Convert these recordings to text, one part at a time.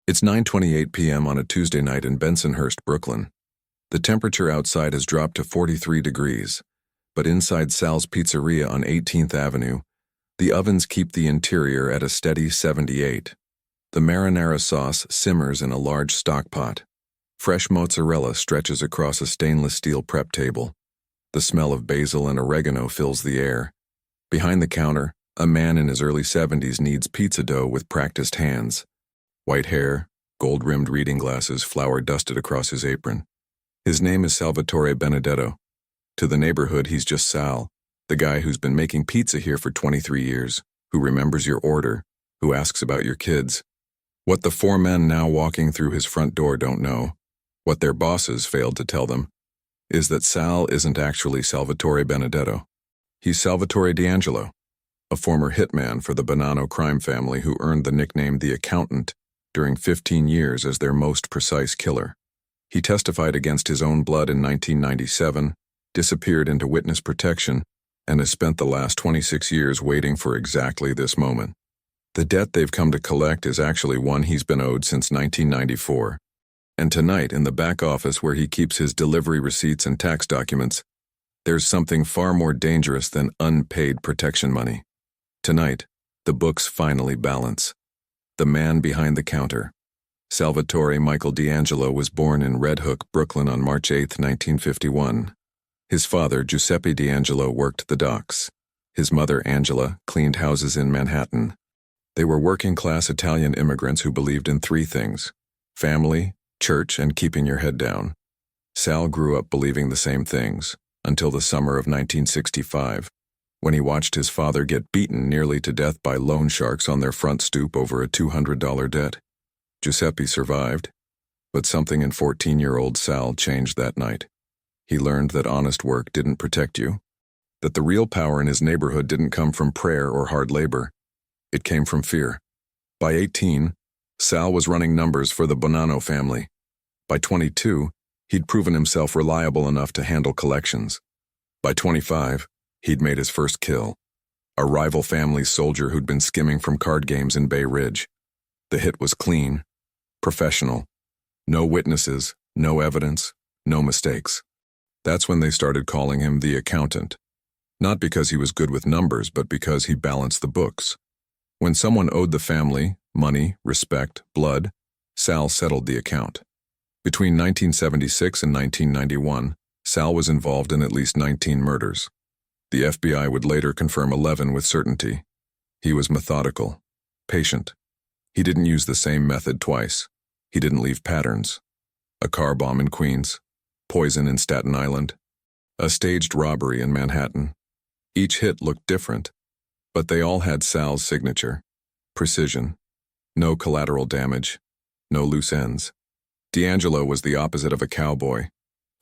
It's 9:28 p.m. on a Tuesday night in Bensonhurst, Brooklyn. The temperature outside has dropped to 43 degrees, but inside Sal's Pizzeria on 18th Avenue, the ovens keep the interior at a steady 78. The marinara sauce simmers in a large stock pot. Fresh mozzarella stretches across a stainless steel prep table. The smell of basil and oregano fills the air. Behind the counter, a man in his early 70s kneads pizza dough with practiced hands. White hair, gold-rimmed reading glasses, flour dusted across his apron. His name is Salvatore Benedetto. To the neighborhood, he's just Sal, the guy who's been making pizza here for 23 years, who remembers your order, who asks about your kids. What the four men now walking through his front door don't know, what their bosses failed to tell them, is that Sal isn't actually Salvatore Benedetto. He's Salvatore D'Angelo, a former hitman for the Bonanno crime family who earned the nickname The Accountant during 15 years as their most precise killer. He testified against his own blood in 1997, disappeared into witness protection, and has spent the last 26 years waiting for exactly this moment. The debt they've come to collect is actually one he's been owed since 1994. And tonight, in the back office where he keeps his delivery receipts and tax documents, there's something far more dangerous than unpaid protection money. Tonight, the books finally balance. The man behind the counter. Salvatore Michael D'Angelo was born in Red Hook, Brooklyn on March 8, 1951. His father, Giuseppe D'Angelo, worked the docks. His mother, Angela, cleaned houses in Manhattan. They were working-class Italian immigrants who believed in three things: family, church, and keeping your head down. Sal grew up believing the same things, until the summer of 1965, when he watched his father get beaten nearly to death by loan sharks on their front stoop over a $200 debt. Giuseppe survived, but something in 14-year-old Sal changed that night. He learned that honest work didn't protect you, that the real power in his neighborhood didn't come from prayer or hard labor. It came from fear. By 18, Sal was running numbers for the Bonanno family. By 22, he'd proven himself reliable enough to handle collections. By 25, he'd made his first kill. A rival family's soldier who'd been skimming from card games in Bay Ridge. The hit was clean, professional. No witnesses, no evidence, no mistakes. That's when they started calling him the Accountant. Not because he was good with numbers, but because he balanced the books. When someone owed the family money, respect, blood, Sal settled the account. Between 1976 and 1991, Sal was involved in at least 19 murders. The FBI would later confirm 11 with certainty. He was methodical, patient. He didn't use the same method twice. He didn't leave patterns. A car bomb in Queens, poison in Staten Island, a staged robbery in Manhattan. Each hit looked different, but they all had Sal's signature: precision, no collateral damage, no loose ends. D'Angelo was the opposite of a cowboy.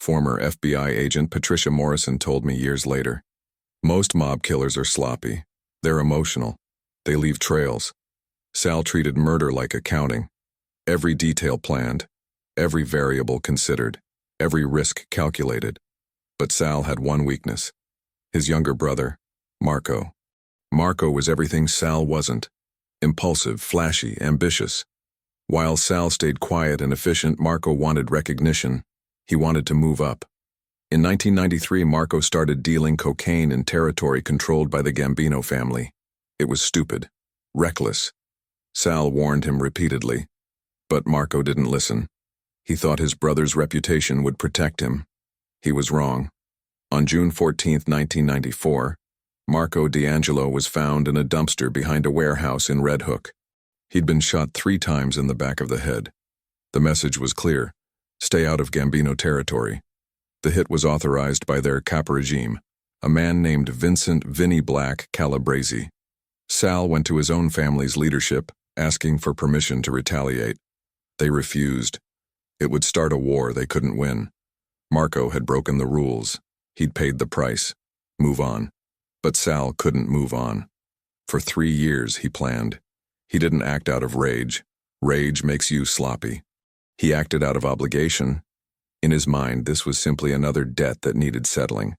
Former FBI agent Patricia Morrison told me years later. Most mob killers are sloppy. They're emotional. They leave trails. Sal treated murder like accounting. Every detail planned, every variable considered, every risk calculated. But Sal had one weakness: his younger brother, Marco. Marco was everything Sal wasn't: impulsive, flashy, ambitious. While Sal stayed quiet and efficient, Marco wanted recognition. He wanted to move up. In 1993, Marco started dealing cocaine in territory controlled by the Gambino family. It was stupid, reckless. Sal warned him repeatedly, but Marco didn't listen. He thought his brother's reputation would protect him. He was wrong. On June 14, 1994, Marco D'Angelo was found in a dumpster behind a warehouse in Red Hook. He'd been shot 3 times in the back of the head. The message was clear: stay out of Gambino territory. The hit was authorized by their caporegime, a man named Vincent "Vinnie" Black Calabresi. Sal went to his own family's leadership, asking for permission to retaliate. They refused. It would start a war they couldn't win. Marco had broken the rules. He'd paid the price. Move on. But Sal couldn't move on. For 3 years, he planned. He didn't act out of rage. Rage makes you sloppy. He acted out of obligation. In his mind, this was simply another debt that needed settling.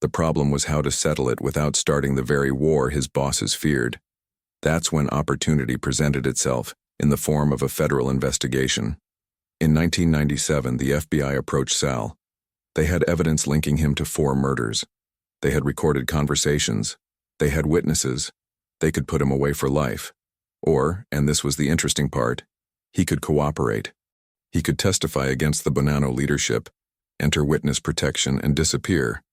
The problem was how to settle it without starting the very war his bosses feared. That's when opportunity presented itself, in the form of a federal investigation. In 1997, the FBI approached Sal. They had evidence linking him to 4 murders. They had recorded conversations. They had witnesses. They could put him away for life. Or, and this was the interesting part, he could cooperate. He could testify against the Bonanno leadership, enter witness protection, and disappear.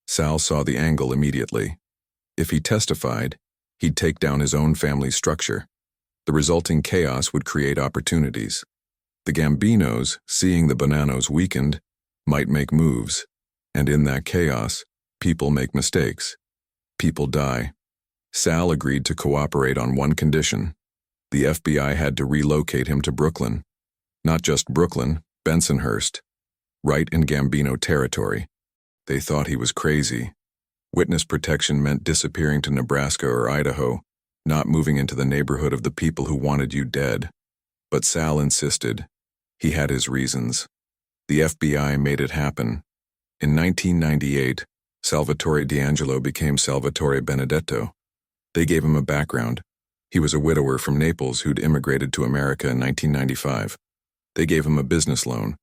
Sal saw the angle immediately. If he testified, he'd take down his own family structure. The resulting chaos would create opportunities. The Gambinos, seeing the Bonannos weakened, might make moves. And in that chaos, people make mistakes. People die. Sal agreed to cooperate on one condition. The FBI had to relocate him to Brooklyn. Not just Brooklyn, Bensonhurst. Right in Gambino territory. They thought he was crazy. Witness protection meant disappearing to Nebraska or Idaho, not moving into the neighborhood of the people who wanted you dead. But Sal insisted. He had his reasons. The FBI made it happen. In 1998, Salvatore D'Angelo became Salvatore Benedetto. They gave him a background. He was a widower from Naples who'd immigrated to America in 1995. They gave him a business loan.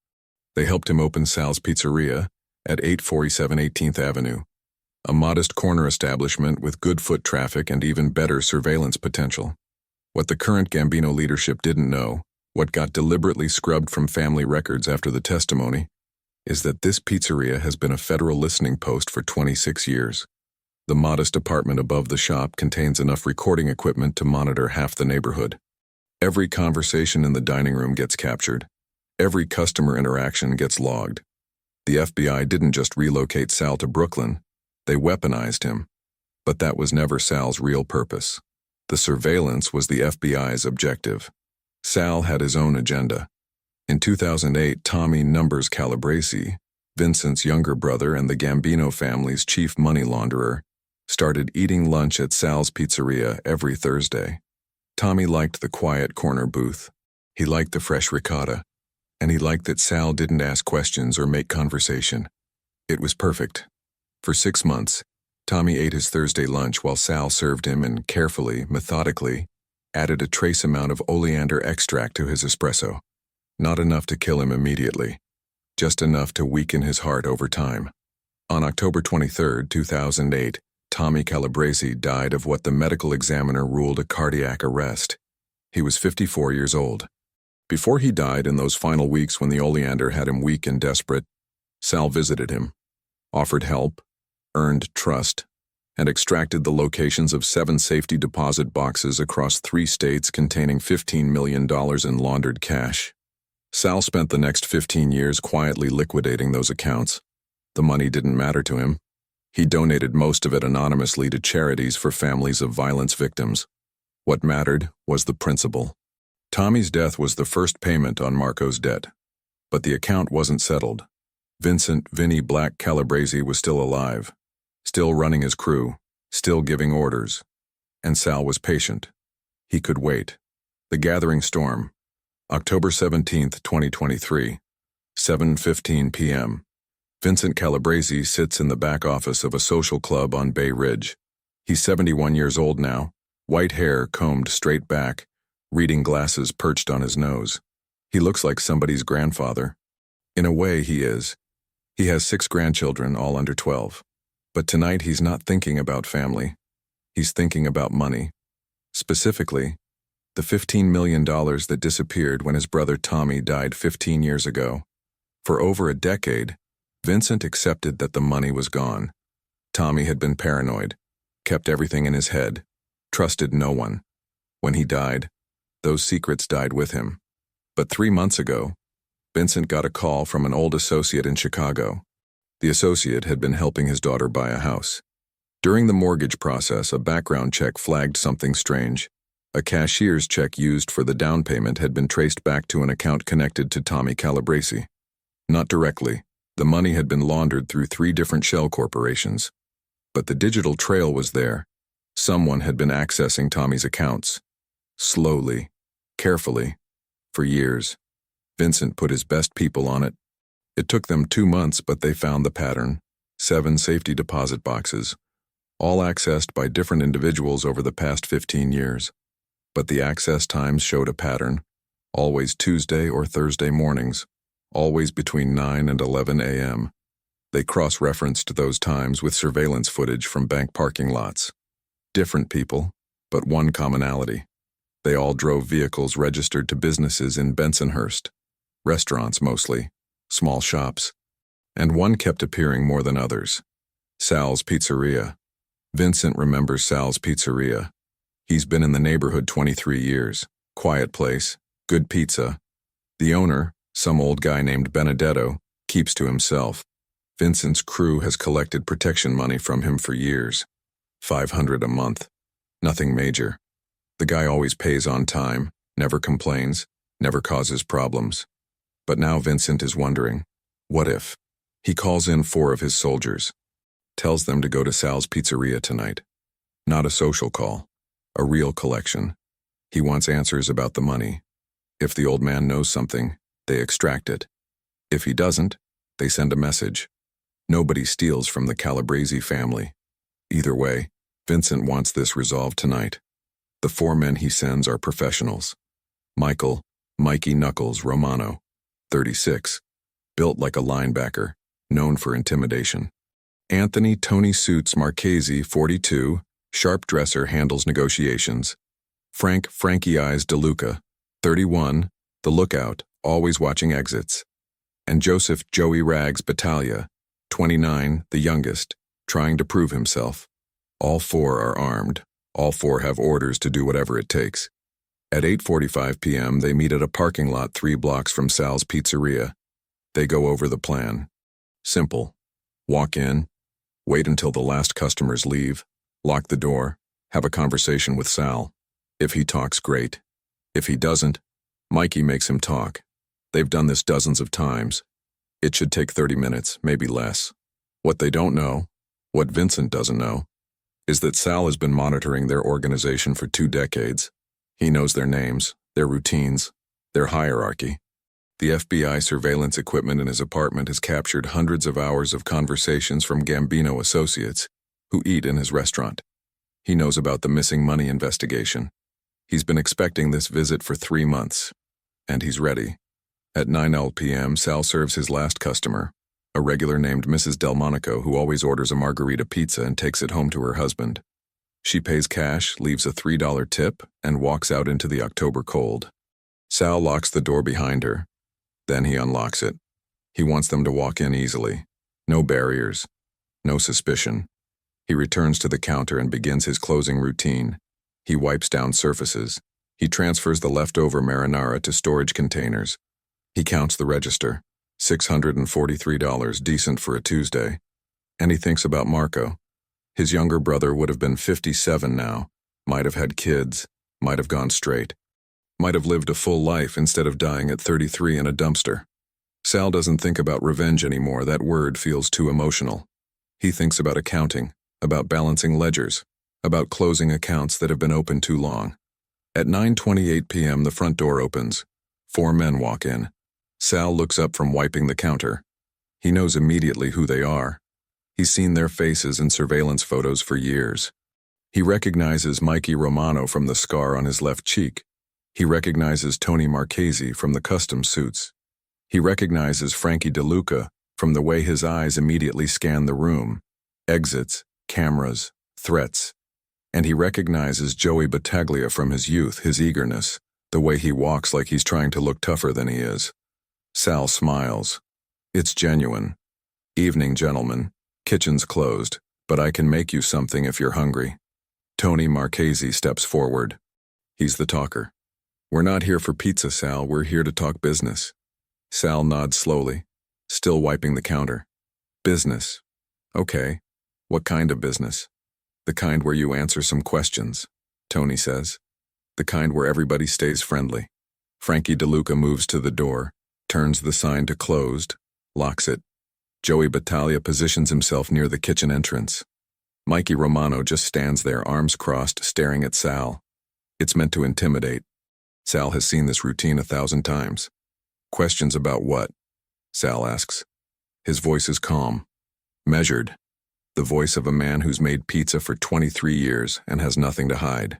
They helped him open Sal's Pizzeria at 847 18th Avenue, a modest corner establishment with good foot traffic and even better surveillance potential. What the current Gambino leadership didn't know, what got deliberately scrubbed from family records after the testimony, is that this pizzeria has been a federal listening post for 26 years. The modest apartment above the shop contains enough recording equipment to monitor half the neighborhood. Every conversation in the dining room gets captured. Every customer interaction gets logged. The FBI didn't just relocate Sal to Brooklyn, they weaponized him. But that was never Sal's real purpose. The surveillance was the FBI's objective. Sal had his own agenda. In 2008, Tommy Numbers Calabresi, Vincent's younger brother and the Gambino family's chief money launderer, started eating lunch at Sal's Pizzeria every Thursday. Tommy liked the quiet corner booth. He liked the fresh ricotta. And he liked that Sal didn't ask questions or make conversation. It was perfect. For 6 months, Tommy ate his Thursday lunch while Sal served him and carefully, methodically, added a trace amount of oleander extract to his espresso. Not enough to kill him immediately, just enough to weaken his heart over time. On October 23, 2008, Tommy Calabresi died of what the medical examiner ruled a cardiac arrest. He was 54 years old. Before he died, in those final weeks when the oleander had him weak and desperate, Sal visited him, offered help, earned trust, and extracted the locations of 7 safety deposit boxes across 3 states containing $15 million in laundered cash. Sal spent the next 15 years quietly liquidating those accounts. The money didn't matter to him. He donated most of it anonymously to charities for families of violence victims. What mattered was the principle. Tommy's death was the first payment on Marco's debt. But the account wasn't settled. Vincent "Vinny" Black Calabresi was still alive, still running his crew, still giving orders. And Sal was patient. He could wait. The gathering storm. October 17, 2023, 7:15 p.m. Vincent Calabresi sits in the back office of a social club on Bay Ridge. He's 71 years old now, white hair combed straight back, reading glasses perched on his nose. He looks like somebody's grandfather. In a way, he is. He has 6 grandchildren, all under 12. But tonight he's not thinking about family. He's thinking about money. Specifically, the $15 million that disappeared when his brother Tommy died 15 years ago. For over a decade, Vincent accepted that the money was gone. Tommy had been paranoid, kept everything in his head, trusted no one. When he died, those secrets died with him. But 3 months ago, Vincent got a call from an old associate in Chicago. The associate had been helping his daughter buy a house. During the mortgage process, a background check flagged something strange. A cashier's check used for the down payment had been traced back to an account connected to Tommy Calabresi. Not directly. The money had been laundered through 3 different shell corporations. But the digital trail was there. Someone had been accessing Tommy's accounts. Slowly, carefully, for years. Vincent put his best people on it. It took them 2 months, but they found the pattern. 7 safety deposit boxes, all accessed by different individuals over the past 15 years. But the access times showed a pattern. Always Tuesday or Thursday mornings, always between 9 and 11 a.m. They cross-referenced those times with surveillance footage from bank parking lots. Different people, but one commonality. They all drove vehicles registered to businesses in Bensonhurst. Restaurants mostly, small shops. And one kept appearing more than others. Sal's Pizzeria. Vincent remembers Sal's Pizzeria. He's been in the neighborhood 23 years. Quiet place, good pizza. The owner, some old guy named Benedetto, keeps to himself. Vincent's crew has collected protection money from him for years. $500 a month. Nothing major. The guy always pays on time, never complains, never causes problems. But now Vincent is wondering, what if? He calls in 4 of his soldiers. Tells them to go to Sal's Pizzeria tonight. Not a social call. A real collection. He wants answers about the money. If the old man knows something, they extract it. If he doesn't, they send a message. Nobody steals from the Calabrese family. Either way, Vincent wants this resolved tonight. The 4 men he sends are professionals. Mikey Knuckles Romano, 36, built like a linebacker, known for intimidation. Anthony Tony Suits Marchese, 42, sharp dresser, handles negotiations. Frankie Eyes DeLuca, 31, the lookout, always watching exits. And Joseph Joey Rags Battaglia, 29, the youngest, trying to prove himself. All 4 are armed. All 4 have orders to do whatever it takes. At 8:45 p.m., they meet at a parking lot 3 blocks from Sal's Pizzeria. They go over the plan. Simple. Walk in, wait until the last customers leave, lock the door, have a conversation with Sal. If he talks, great. If he doesn't, Mikey makes him talk. They've done this dozens of times. It should take 30 minutes, maybe less. What they don't know, what Vincent doesn't know, is that Sal has been monitoring their organization for 2 decades. He knows their names, their routines, their hierarchy. The FBI surveillance equipment in his apartment has captured hundreds of hours of conversations from Gambino associates who eat in his restaurant. He knows about the missing money investigation. He's been expecting this visit for 3 months, and he's ready. At 9 p.m., Sal serves his last customer, a regular named Mrs. Delmonico who always orders a margarita pizza and takes it home to her husband. She pays cash, leaves a $3 tip, and walks out into the October cold. Sal locks the door behind her. Then he unlocks it. He wants them to walk in easily. No barriers. No suspicion. He returns to the counter and begins his closing routine. He wipes down surfaces. He transfers the leftover marinara to storage containers. He counts the register. $643, decent for a Tuesday. And he thinks about Marco. His younger brother would have been 57 now, might have had kids, might have gone straight, might have lived a full life instead of dying at 33 in a dumpster. Sal doesn't think about revenge anymore, that word feels too emotional. He thinks about accounting, about balancing ledgers, about closing accounts that have been open too long. At 9:28 p.m. the front door opens. 4 men walk in. Sal looks up from wiping the counter. He knows immediately who they are. He's seen their faces in surveillance photos for years. He recognizes Mikey Romano from the scar on his left cheek. He recognizes Tony Marchese from the custom suits. He recognizes Frankie DeLuca from the way his eyes immediately scan the room. Exits, cameras, threats. And he recognizes Joey Battaglia from his youth, his eagerness, the way he walks like he's trying to look tougher than he is. Sal smiles. It's genuine. Evening, gentlemen. Kitchen's closed, but I can make you something if you're hungry. Tony Marchese steps forward. He's the talker. We're not here for pizza, Sal. We're here to talk business. Sal nods slowly, still wiping the counter. Business. Okay. What kind of business? The kind where you answer some questions, Tony says. The kind where everybody stays friendly. Frankie DeLuca moves to the door, turns the sign to closed, locks it. Joey Battaglia positions himself near the kitchen entrance. Mikey Romano just stands there, arms crossed, staring at Sal. It's meant to intimidate. Sal has seen this routine 1,000 times. Questions about what? Sal asks. His voice is calm, measured. The voice of a man who's made pizza for 23 years and has nothing to hide.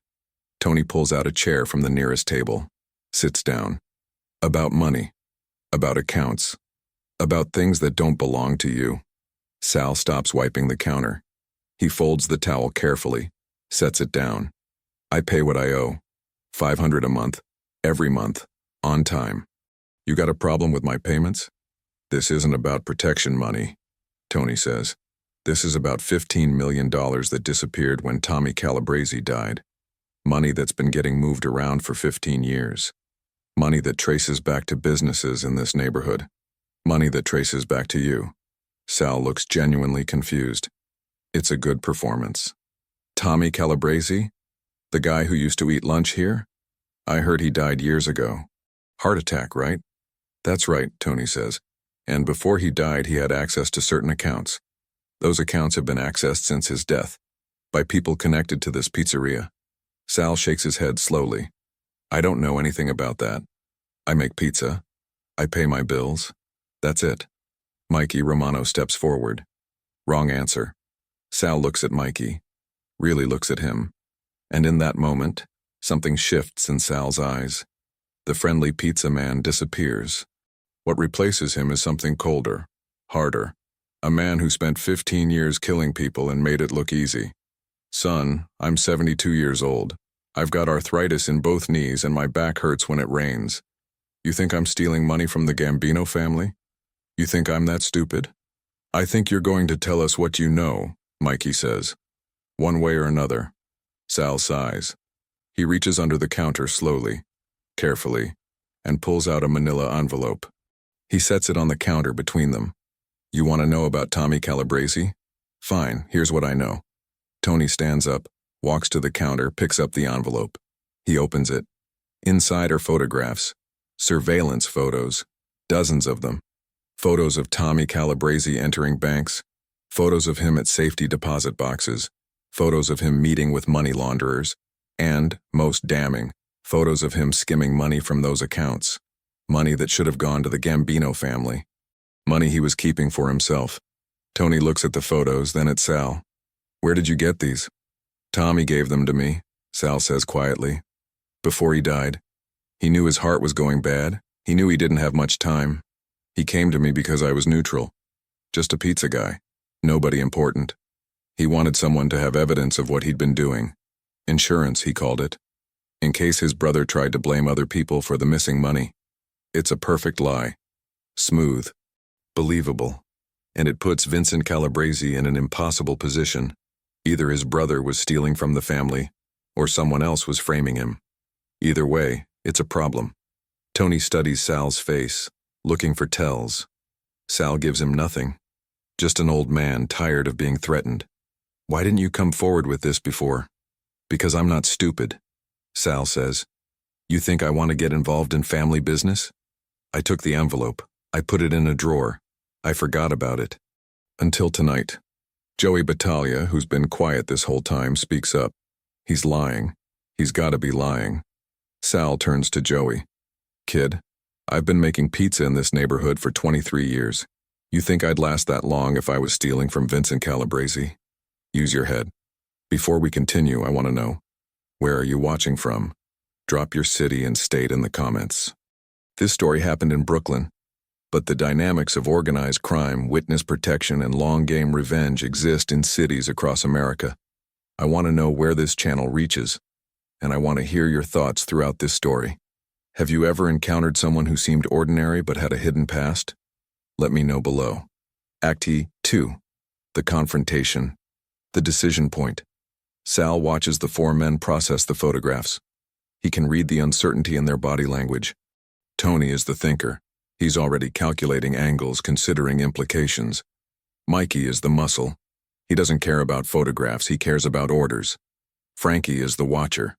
Tony pulls out a chair from the nearest table, sits down. About money, about accounts, about things that don't belong to you. Sal stops wiping the counter. He folds the towel carefully, sets it down. I pay what I owe. $500 a month, every month, on time. You got a problem with my payments? This isn't about protection money, Tony says. This is about $15 million that disappeared when Tommy Calabrese died. Money that's been getting moved around for 15 years. Money that traces back to businesses in this neighborhood. Money that traces back to you. Sal looks genuinely confused. It's a good performance. Tommy Calabrese? The guy who used to eat lunch here? I heard he died years ago. Heart attack, right? That's right, Tony says. And before he died, he had access to certain accounts. Those accounts have been accessed since his death, by people connected to this pizzeria. Sal shakes his head slowly. I don't know anything about that. I make pizza. I pay my bills. That's it. Mikey Romano steps forward. Wrong answer. Sal looks at Mikey, really looks at him. And in that moment, something shifts in Sal's eyes. The friendly pizza man disappears. What replaces him is something colder, harder. A man who spent 15 years killing people and made it look easy. Son, I'm 72 years old. I've got arthritis in both knees and my back hurts when it rains. You think I'm stealing money from the Gambino family? You think I'm that stupid? I think you're going to tell us what you know, Mikey says. One way or another. Sal sighs. He reaches under the counter slowly, carefully, and pulls out a manila envelope. He sets it on the counter between them. You want to know about Tommy Calabrese? Fine, here's what I know. Tony stands up, walks to the counter, picks up the envelope. He opens it. Inside are photographs. Surveillance photos. Dozens of them. Photos of Tommy Calabrese entering banks. Photos of him at safety deposit boxes. Photos of him meeting with money launderers. And, most damning, photos of him skimming money from those accounts. Money that should have gone to the Gambino family. Money he was keeping for himself. Tony looks at the photos, then at Sal. Where did you get these? Tommy gave them to me, Sal says quietly. Before he died. He knew his heart was going bad. He knew he didn't have much time. He came to me because I was neutral. Just a pizza guy. Nobody important. He wanted someone to have evidence of what he'd been doing. Insurance, he called it. In case his brother tried to blame other people for the missing money. It's a perfect lie. Smooth. Believable. And it puts Vincent Calabrese in an impossible position. Either his brother was stealing from the family, or someone else was framing him. Either way, it's a problem. Tony studies Sal's face, looking for tells. Sal gives him nothing. Just an old man tired of being threatened. Why didn't you come forward with this before? Because I'm not stupid, Sal says. You think I want to get involved in family business? I took the envelope. I put it in a drawer. I forgot about it. Until tonight. Joey Battaglia, who's been quiet this whole time, speaks up. He's lying. He's got to be lying. Sal turns to Joey. Kid, I've been making pizza in this neighborhood for 23 years. You think I'd last that long if I was stealing from Vincent Calabrese? Use your head. Before we continue, I want to know, where are you watching from? Drop your city and state in the comments. This story happened in Brooklyn, but the dynamics of organized crime, witness protection, and long-game revenge exist in cities across America. I want to know where this channel reaches, and I want to hear your thoughts throughout this story. Have you ever encountered someone who seemed ordinary but had a hidden past? Let me know below. Act 2. The confrontation. The decision point. Sal watches the four men process the photographs. He can read the uncertainty in their body language. Tony is the thinker. He's already calculating angles, considering implications. Mikey is the muscle. He doesn't care about photographs, he cares about orders. Frankie is the watcher.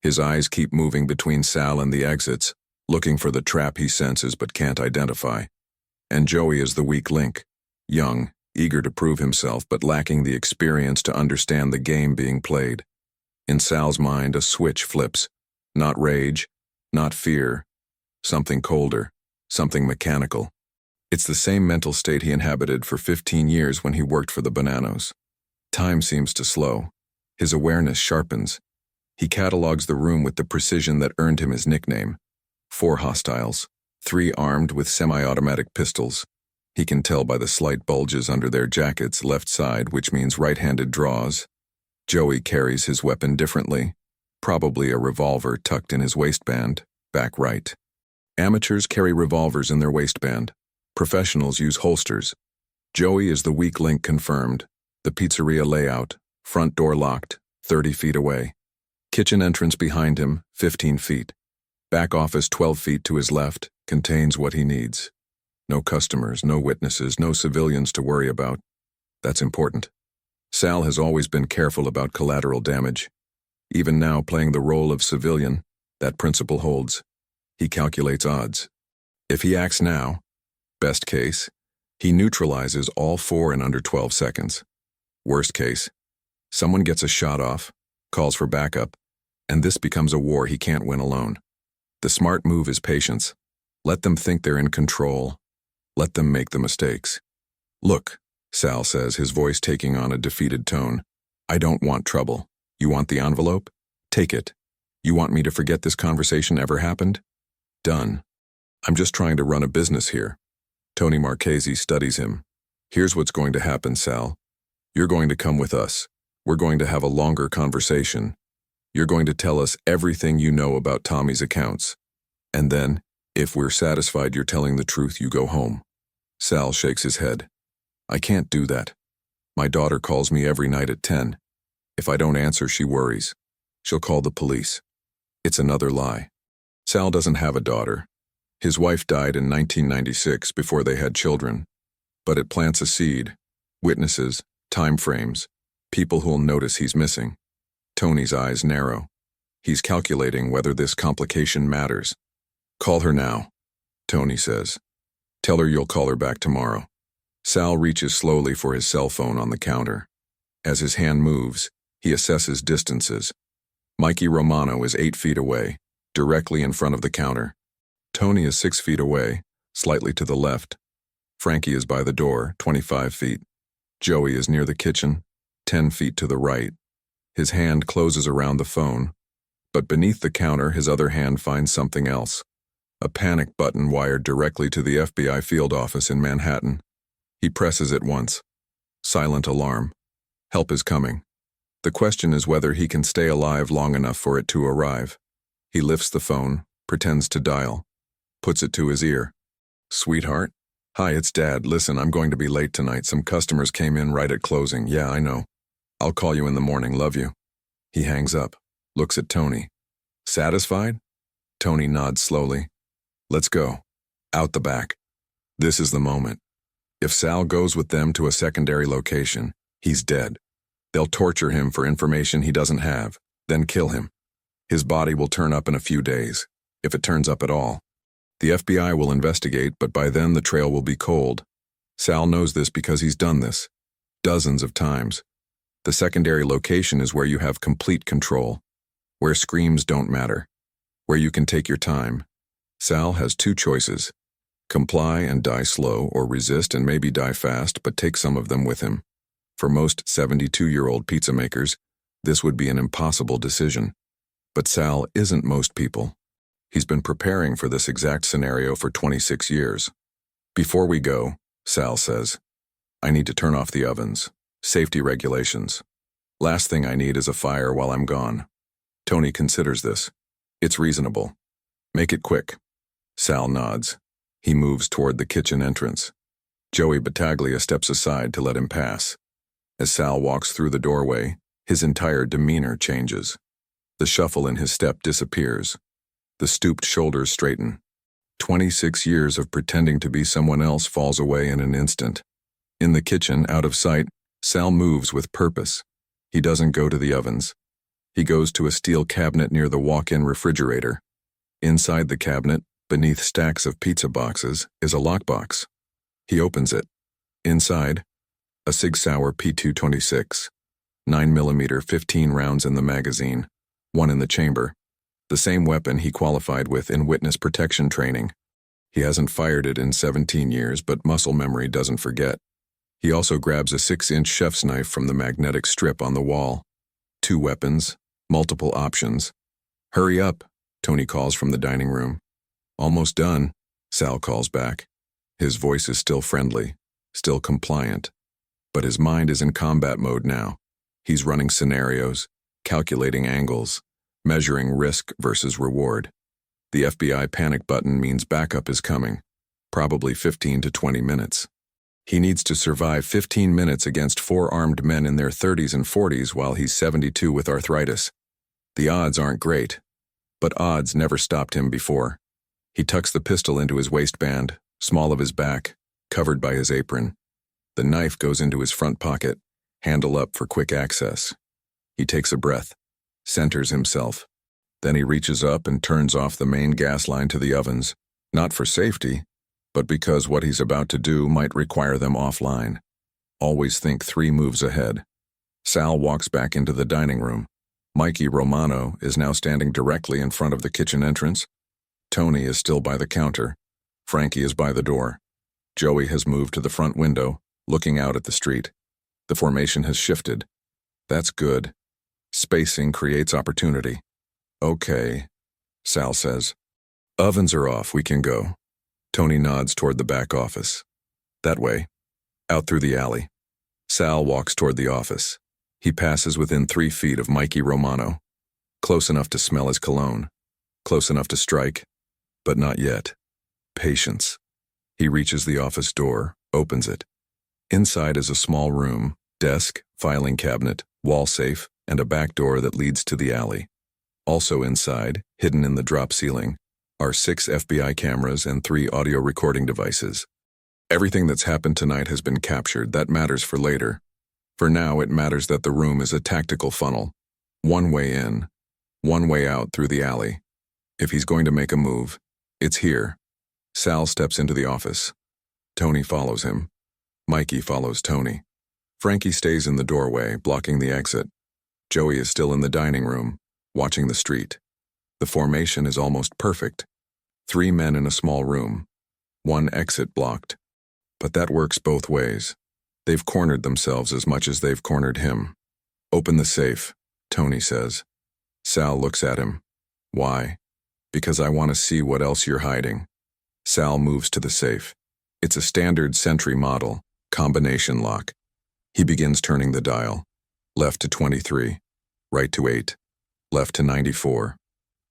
His eyes keep moving between Sal and the exits, looking for the trap he senses but can't identify. And Joey is the weak link. Young, eager to prove himself but lacking the experience to understand the game being played. In Sal's mind, a switch flips. Not rage, not fear. Something colder. Something mechanical. It's the same mental state he inhabited for 15 years when he worked for the Bananos. Time seems to slow. His awareness sharpens. He catalogs the room with the precision that earned him his nickname. 4 hostiles, 3 armed with semi-automatic pistols. He can tell by the slight bulges under their jackets' left side, which means right-handed draws. Joey carries his weapon differently, probably a revolver tucked in his waistband, back right. Amateurs carry revolvers in their waistband. Professionals use holsters. Joey is the weak link confirmed. The pizzeria layout, front door locked, 30 feet away. Kitchen entrance behind him, 15 feet. Back office 12 feet to his left, contains what he needs. No customers, no witnesses, no civilians to worry about. That's important. Sal has always been careful about collateral damage. Even now, playing the role of civilian, that principle holds. He calculates odds. If he acts now, best case, he neutralizes all 4 in under 12 seconds. Worst case, someone gets a shot off, calls for backup, and this becomes a war he can't win alone. The smart move is patience. Let them think they're in control. Let them make the mistakes. Look, Sal says, his voice taking on a defeated tone. I don't want trouble. You want the envelope? Take it. You want me to forget this conversation ever happened? Done. I'm just trying to run a business here. Tony Marchese studies him. Here's what's going to happen, Sal. You're going to come with us. We're going to have a longer conversation. You're going to tell us everything you know about Tommy's accounts. And then, if we're satisfied you're telling the truth, you go home. Sal shakes his head. I can't do that. My daughter calls me every night at 10. If I don't answer, she worries. She'll call the police. It's another lie. Sal doesn't have a daughter. His wife died in 1996 before they had children. But it plants a seed. Witnesses, time frames, people who'll notice he's missing. Tony's eyes narrow. He's calculating whether this complication matters. Call her now, Tony says. Tell her you'll call her back tomorrow. Sal reaches slowly for his cell phone on the counter. As his hand moves, he assesses distances. Mikey Romano is 8 feet away, directly in front of the counter. Tony is 6 feet away, slightly to the left. Frankie is by the door, 25 feet. Joey is near the kitchen, 10 feet to the right. His hand closes around the phone, but beneath the counter his other hand finds something else. A panic button wired directly to the FBI field office in Manhattan. He presses it once. Silent alarm. Help is coming. The question is whether he can stay alive long enough for it to arrive. He lifts the phone, pretends to dial, puts it to his ear. Sweetheart? Hi, it's Dad. Listen, I'm going to be late tonight. Some customers came in right at closing. Yeah, I know. I'll call you in the morning. Love you. He hangs up, looks at Tony. Satisfied? Tony nods slowly. Let's go. Out the back. This is the moment. If Sal goes with them to a secondary location, he's dead. They'll torture him for information he doesn't have, then kill him. His body will turn up in a few days, if it turns up at all. The FBI will investigate, but by then the trail will be cold. Sal knows this because he's done this. Dozens of times. The secondary location is where you have complete control. Where screams don't matter. Where you can take your time. Sal has 2 choices. Comply and die slow, or resist and maybe die fast, but take some of them with him. For most 72-year-old pizza makers, this would be an impossible decision. But Sal isn't most people. He's been preparing for this exact scenario for 26 years. Before we go, Sal says, I need to turn off the ovens. Safety regulations. Last thing I need is a fire while I'm gone. Tony considers this. It's reasonable. Make it quick. Sal nods. He moves toward the kitchen entrance. Joey Battaglia steps aside to let him pass. As Sal walks through the doorway, his entire demeanor changes. The shuffle in his step disappears. The stooped shoulders straighten. 26 years of pretending to be someone else falls away in an instant. In the kitchen, out of sight, Sal moves with purpose. He doesn't go to the ovens. He goes to a steel cabinet near the walk-in refrigerator. Inside the cabinet, beneath stacks of pizza boxes, is a lockbox. He opens it. Inside, a Sig Sauer P226, 9mm 15 rounds in the magazine, 1 in the chamber. The same weapon he qualified with in witness protection training. He hasn't fired it in 17 years, but muscle memory doesn't forget. He also grabs a 6-inch chef's knife from the magnetic strip on the wall. 2 weapons, multiple options. Hurry up, Tony calls from the dining room. Almost done, Sal calls back. His voice is still friendly, still compliant. But his mind is in combat mode now. He's running scenarios, calculating angles, measuring risk versus reward. The FBI panic button means backup is coming, probably 15 to 20 minutes. He needs to survive 15 minutes against 4 armed men in their 30s and 40s while he's 72 with arthritis. The odds aren't great, but odds never stopped him before. He tucks the pistol into his waistband, small of his back, covered by his apron. The knife goes into his front pocket, handle up for quick access. He takes a breath, centers himself. Then he reaches up and turns off the main gas line to the ovens, not for safety, but because what he's about to do might require them offline. Always think 3 moves ahead. Sal walks back into the dining room. Mikey Romano is now standing directly in front of the kitchen entrance. Tony is still by the counter. Frankie is by the door. Joey has moved to the front window, looking out at the street. The formation has shifted. That's good. Spacing creates opportunity. Okay, Sal says. Ovens are off, we can go. Tony nods toward the back office. That way. Out through the alley. Sal walks toward the office. He passes within 3 feet of Mikey Romano. Close enough to smell his cologne. Close enough to strike. But not yet. Patience. He reaches the office door, opens it. Inside is a small room, desk, filing cabinet, wall safe, and a back door that leads to the alley. Also inside, hidden in the drop ceiling, are 6 FBI cameras and 3 audio recording devices. Everything that's happened tonight has been captured. That matters for later. For now, it matters that the room is a tactical funnel. 1 way in, 1 way out through the alley. If he's going to make a move, it's here. Sal steps into the office. Tony follows him. Mikey follows Tony. Frankie stays in the doorway, blocking the exit. Joey is still in the dining room, watching the street. The formation is almost perfect. 3 men in a small room. 1 exit blocked. But that works both ways. They've cornered themselves as much as they've cornered him. Open the safe, Tony says. Sal looks at him. Why? Because I want to see what else you're hiding. Sal moves to the safe. It's a standard Sentry model, combination lock. He begins turning the dial. Left to 23, right to 8, left to 94.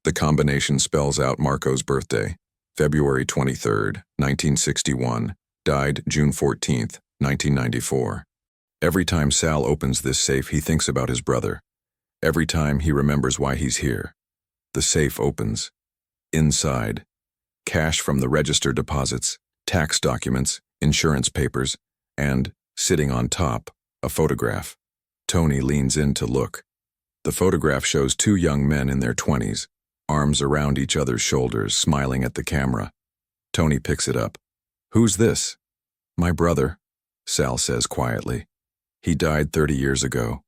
The combination spells out Marco's birthday, February 23rd, 1961, died June 14th, 1994. Every time Sal opens this safe, he thinks about his brother. Every time he remembers why he's here. The safe opens. Inside, cash from the register deposits, tax documents, insurance papers, and, sitting on top, a photograph. Tony leans in to look. The photograph shows 2 young men in their 20s, arms around each other's shoulders, smiling at the camera. Tony picks it up. Who's this? My brother, Sal says quietly. He died 30 years ago.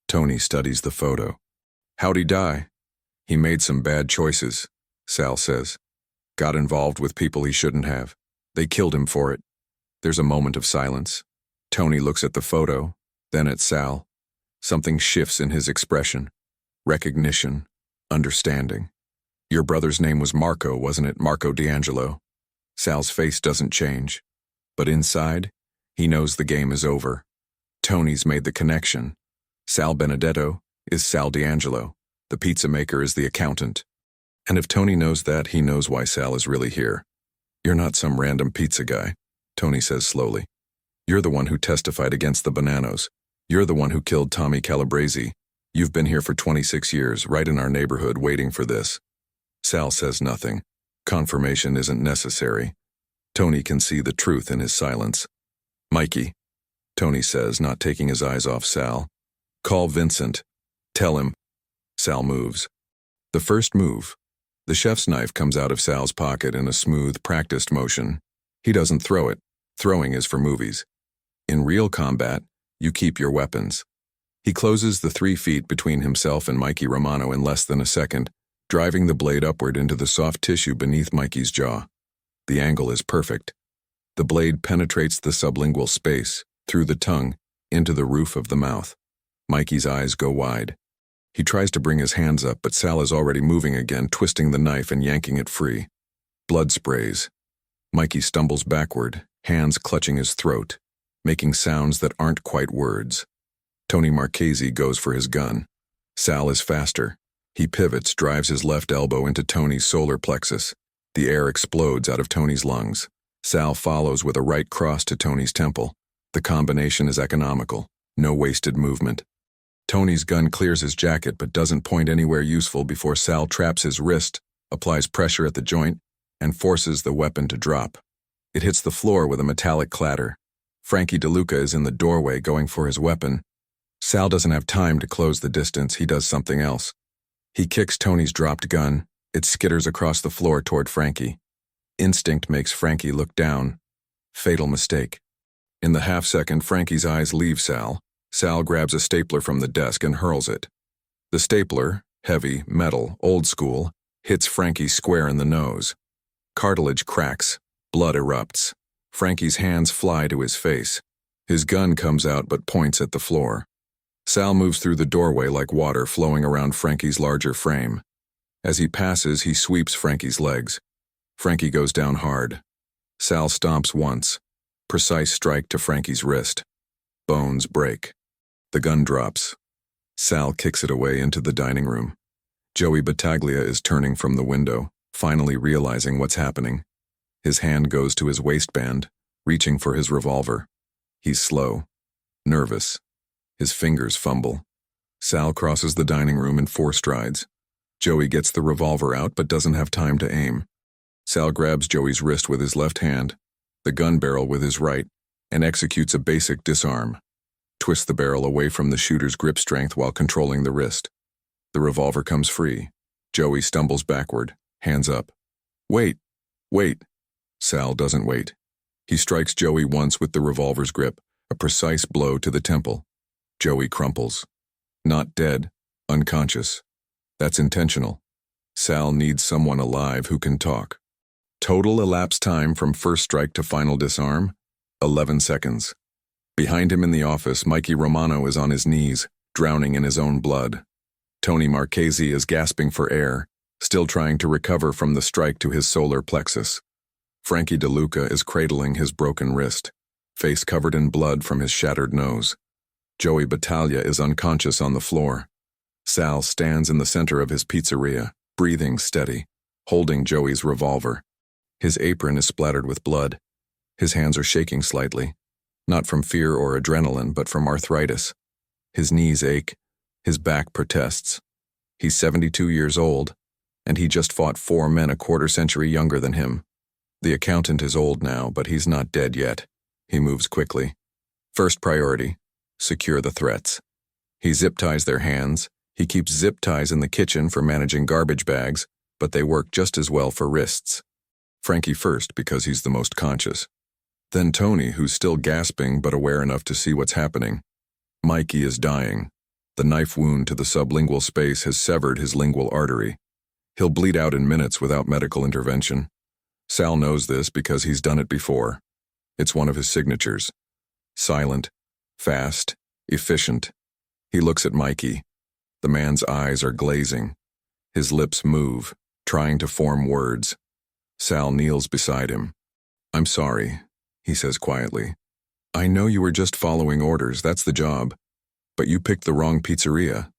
Tony studies the photo. How'd he die? He made some bad choices, Sal says. Got involved with people he shouldn't have. They killed him for it. There's a moment of silence. Tony looks at the photo, then at Sal. Something shifts in his expression. Recognition. Understanding. Your brother's name was Marco, wasn't it? Marco D'Angelo. Sal's face doesn't change. But inside, he knows the game is over. Tony's made the connection. Sal Benedetto is Sal D'Angelo. The pizza maker is the accountant. And if Tony knows that, he knows why Sal is really here. You're not some random pizza guy, Tony says slowly. You're the one who testified against the Bananos. You're the one who killed Tommy Calabrese. You've been here for 26 years, right in our neighborhood, waiting for this. Sal says nothing. Confirmation isn't necessary. Tony can see the truth in his silence. Mikey, Tony says, not taking his eyes off Sal. Call Vincent. Tell him. Sal moves. The first move. The chef's knife comes out of Sal's pocket in a smooth, practiced motion. He doesn't throw it. Throwing is for movies. In real combat, you keep your weapons. He closes the 3 feet between himself and Mikey Romano in less than a second, driving the blade upward into the soft tissue beneath Mikey's jaw. The angle is perfect. The blade penetrates the sublingual space, through the tongue, into the roof of the mouth. Mikey's eyes go wide. He tries to bring his hands up, but Sal is already moving again, twisting the knife and yanking it free. Blood sprays. Mikey stumbles backward, hands clutching his throat, making sounds that aren't quite words. Tony Marchese goes for his gun. Sal is faster. He pivots, drives his left elbow into Tony's solar plexus. The air explodes out of Tony's lungs. Sal follows with a right cross to Tony's temple. The combination is economical. No wasted movement. Tony's gun clears his jacket but doesn't point anywhere useful before Sal traps his wrist, applies pressure at the joint, and forces the weapon to drop. It hits the floor with a metallic clatter. Frankie DeLuca is in the doorway going for his weapon. Sal doesn't have time to close the distance. He does something else. He kicks Tony's dropped gun. It skitters across the floor toward Frankie. Instinct makes Frankie look down. Fatal mistake. In the half-second, Frankie's eyes leave Sal. Sal grabs a stapler from the desk and hurls it. The stapler, heavy, metal, old school, hits Frankie square in the nose. Cartilage cracks. Blood erupts. Frankie's hands fly to his face. His gun comes out but points at the floor. Sal moves through the doorway like water flowing around Frankie's larger frame. As he passes, he sweeps Frankie's legs. Frankie goes down hard. Sal stomps once. Precise strike to Frankie's wrist. Bones break. The gun drops. Sal kicks it away into the dining room. Joey Battaglia is turning from the window, finally realizing what's happening. His hand goes to his waistband, reaching for his revolver. He's slow, nervous. His fingers fumble. Sal crosses the dining room in 4 strides. Joey gets the revolver out but doesn't have time to aim. Sal grabs Joey's wrist with his left hand, the gun barrel with his right, and executes a basic disarm. Twists the barrel away from the shooter's grip strength while controlling the wrist. The revolver comes free. Joey stumbles backward, hands up. Wait! Wait! Sal doesn't wait. He strikes Joey once with the revolver's grip, a precise blow to the temple. Joey crumples. Not dead, unconscious. That's intentional. Sal needs someone alive who can talk. Total elapsed time from first strike to final disarm, 11 seconds. Behind him in the office, Mikey Romano is on his knees, drowning in his own blood. Tony Marchese is gasping for air, still trying to recover from the strike to his solar plexus. Frankie DeLuca is cradling his broken wrist, face covered in blood from his shattered nose. Joey Battaglia is unconscious on the floor. Sal stands in the center of his pizzeria, breathing steady, holding Joey's revolver. His apron is splattered with blood. His hands are shaking slightly, not from fear or adrenaline, but from arthritis. His knees ache. His back protests. He's 72 years old, and he just fought 4 men a quarter-century younger than him. The accountant is old now, but he's not dead yet. He moves quickly. First priority, secure the threats. He zip-ties their hands. He keeps zip ties in the kitchen for managing garbage bags, but they work just as well for wrists. Frankie first because he's the most conscious. Then Tony, who's still gasping but aware enough to see what's happening. Mikey is dying. The knife wound to the sublingual space has severed his lingual artery. He'll bleed out in minutes without medical intervention. Sal knows this because he's done it before. It's one of his signatures. Silent, fast, efficient. He looks at Mikey. The man's eyes are glazing. His lips move, trying to form words. Sal kneels beside him. "I'm sorry," he says quietly. "I know you were just following orders, that's the job. But you picked the wrong pizzeria."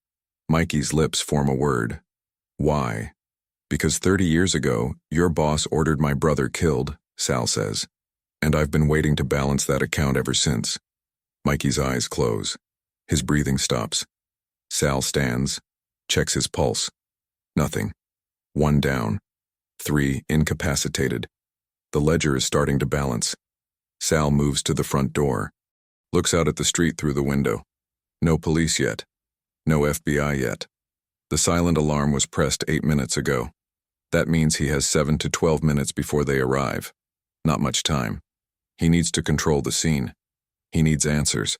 Mikey's lips form a word. "Why?" "Because 30 years ago, your boss ordered my brother killed," Sal says. "And I've been waiting to balance that account ever since." Mikey's eyes close. His breathing stops. Sal stands, checks his pulse. Nothing. 1 down. 3 incapacitated. The ledger is starting to balance. Sal moves to the front door. Looks out at the street through the window. No police yet. No FBI yet. The silent alarm was pressed 8 minutes ago. That means he has 7 to 12 minutes before they arrive. Not much time. He needs to control the scene. He needs answers.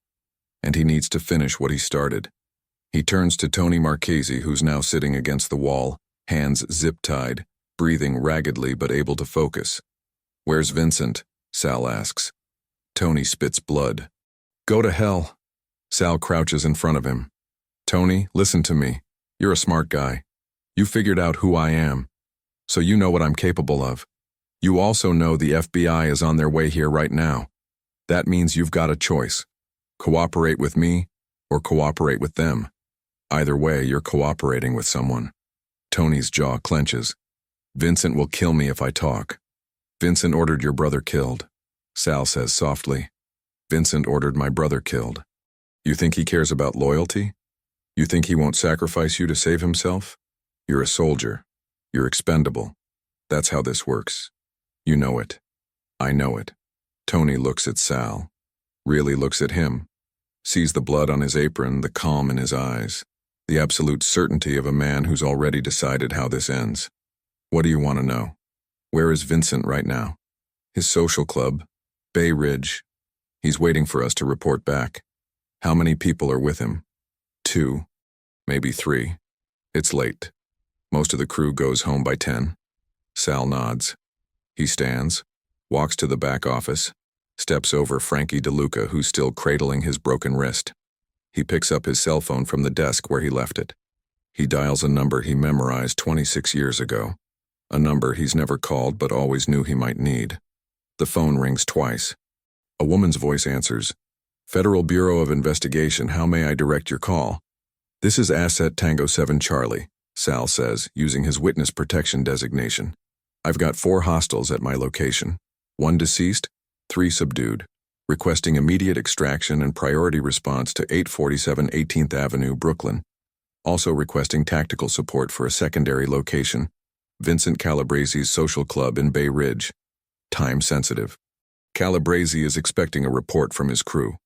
And he needs to finish what he started. He turns to Tony Marchese, who's now sitting against the wall, hands zip-tied, breathing raggedly but able to focus. "Where's Vincent?" Sal asks. Tony spits blood. "Go to hell." Sal crouches in front of him. "Tony, listen to me. You're a smart guy. You figured out who I am, so you know what I'm capable of. You also know the FBI is on their way here right now. That means you've got a choice. Cooperate with me or cooperate with them. Either way, you're cooperating with someone. Tony's jaw clenches. Vincent will kill me if I talk. Vincent ordered your brother killed. Sal says softly. Vincent ordered my brother killed. You think he cares about loyalty? You think he won't sacrifice you to save himself? You're a soldier. You're expendable. That's how this works. You know it. I know it. Tony looks at Sal. Really looks at him. Sees the blood on his apron, the calm in his eyes. The absolute certainty of a man who's already decided how this ends. What do you want to know? Where is Vincent right now? His social club, Bay Ridge. He's waiting for us to report back. How many people are with him? 2, maybe 3. It's late. Most of the crew goes home by 10. Sal nods. He stands, walks to the back office, steps over Frankie DeLuca, who's still cradling his broken wrist. He picks up his cell phone from the desk where he left it. He dials a number he memorized 26 years ago. A number he's never called but always knew he might need. The phone rings twice. A woman's voice answers. Federal Bureau of Investigation, how may I direct your call? This is Asset Tango 7 Charlie, Sal says, using his witness protection designation. I've got 4 hostiles at my location. 1 deceased, 3 subdued. Requesting immediate extraction and priority response to 847 18th Avenue, Brooklyn. Also requesting tactical support for a secondary location, Vincent Calabresi's social club in Bay Ridge. Time sensitive. Calabresi is expecting a report from his crew.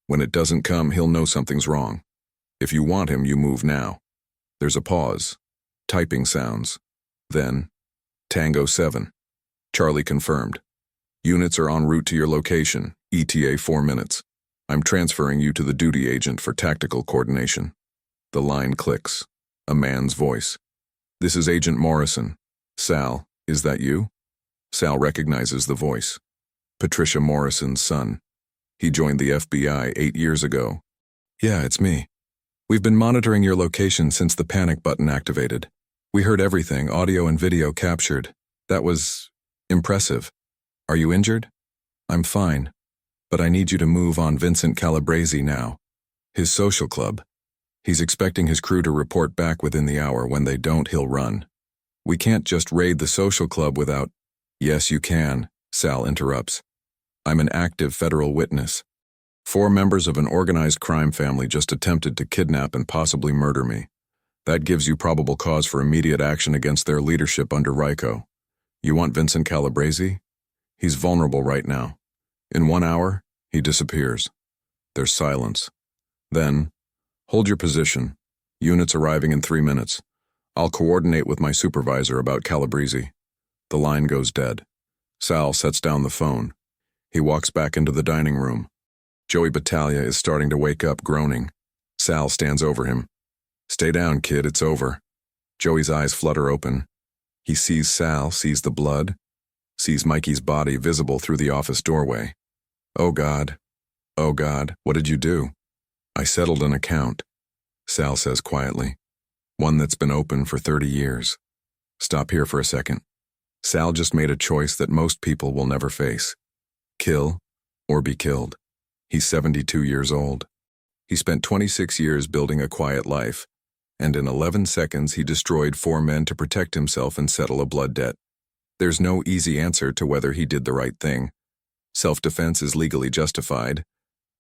When it doesn't come, he'll know something's wrong. If you want him, you move now. There's a pause. Typing sounds. Then, Tango 7. Charlie confirmed. Units are en route to your location, ETA 4 minutes. I'm transferring you to the duty agent for tactical coordination. The line clicks. A man's voice. This is Agent Morrison. Sal, is that you? Sal recognizes the voice. Patricia Morrison's son. He joined the FBI 8 years ago. Yeah, it's me. We've been monitoring your location since the panic button activated. We heard everything, audio and video captured. That was impressive. Are you injured? I'm fine, but I need you to move on Vincent Calabresi now. His social club. He's expecting his crew to report back within the hour. When they don't, he'll run. We can't just raid the social club without... Yes, you can, Sal interrupts. I'm an active federal witness. 4 members of an organized crime family just attempted to kidnap and possibly murder me. That gives you probable cause for immediate action against their leadership under RICO. You want Vincent Calabresi? He's vulnerable right now. In 1 hour, he disappears. There's silence. Then, hold your position. Units arriving in 3 minutes. I'll coordinate with my supervisor about Calabresi. The line goes dead. Sal sets down the phone. He walks back into the dining room. Joey Battaglia is starting to wake up, groaning. Sal stands over him. Stay down, kid, it's over. Joey's eyes flutter open. He sees Sal, sees the blood, sees Mikey's body visible through the office doorway. Oh God, what did you do? I settled an account, Sal says quietly. One that's been open for 30 years. Stop here for a second. Sal just made a choice that most people will never face. Kill or be killed. He's 72 years old. He spent 26 years building a quiet life, and in 11 seconds he destroyed 4 men to protect himself and settle a blood debt. There's no easy answer to whether he did the right thing. Self-defense is legally justified,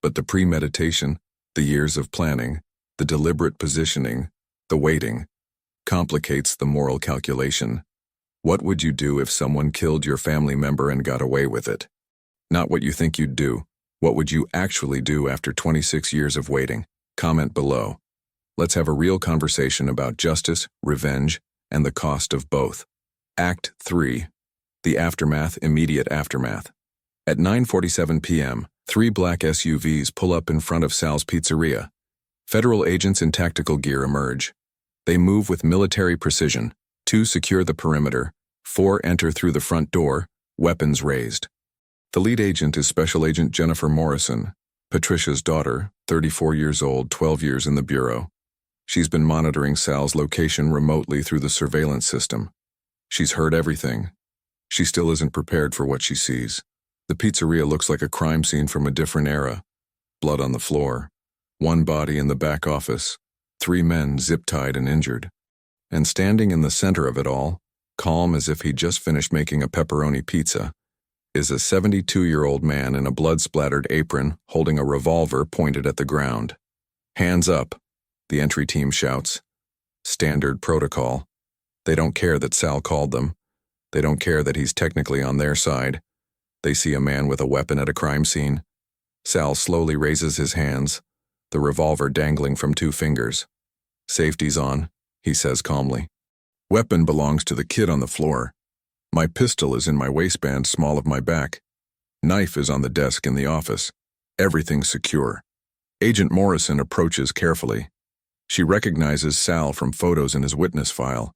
but the premeditation, the years of planning, the deliberate positioning, the waiting, complicates the moral calculation. What would you do if someone killed your family member and got away with it? Not what you think you'd do. What would you actually do after 26 years of waiting? Comment below. Let's have a real conversation about justice, revenge, and the cost of both. Act 3. The aftermath, immediate aftermath. At 9:47 p.m., 3 black SUVs pull up in front of Sal's Pizzeria. Federal agents in tactical gear emerge. They move with military precision. 2 secure the perimeter. 4 enter through the front door, weapons raised. The lead agent is Special Agent Jennifer Morrison, Patricia's daughter, 34 years old, 12 years in the Bureau. She's been monitoring Sal's location remotely through the surveillance system. She's heard everything. She still isn't prepared for what she sees. The pizzeria looks like a crime scene from a different era. Blood on the floor. One body in the back office. 3 men zip-tied and injured. And standing in the center of it all, calm as if he'd just finished making a pepperoni pizza, is a 72-year-old man in a blood-splattered apron holding a revolver pointed at the ground. "Hands up," the entry team shouts. Standard protocol. They don't care that Sal called them. They don't care that he's technically on their side. They see a man with a weapon at a crime scene. Sal slowly raises his hands, the revolver dangling from 2 fingers. "Safety's on," he says calmly. "Weapon belongs to the kid on the floor. My pistol is in my waistband small of my back. Knife is on the desk in the office. Everything's secure." Agent Morrison approaches carefully. She recognizes Sal from photos in his witness file.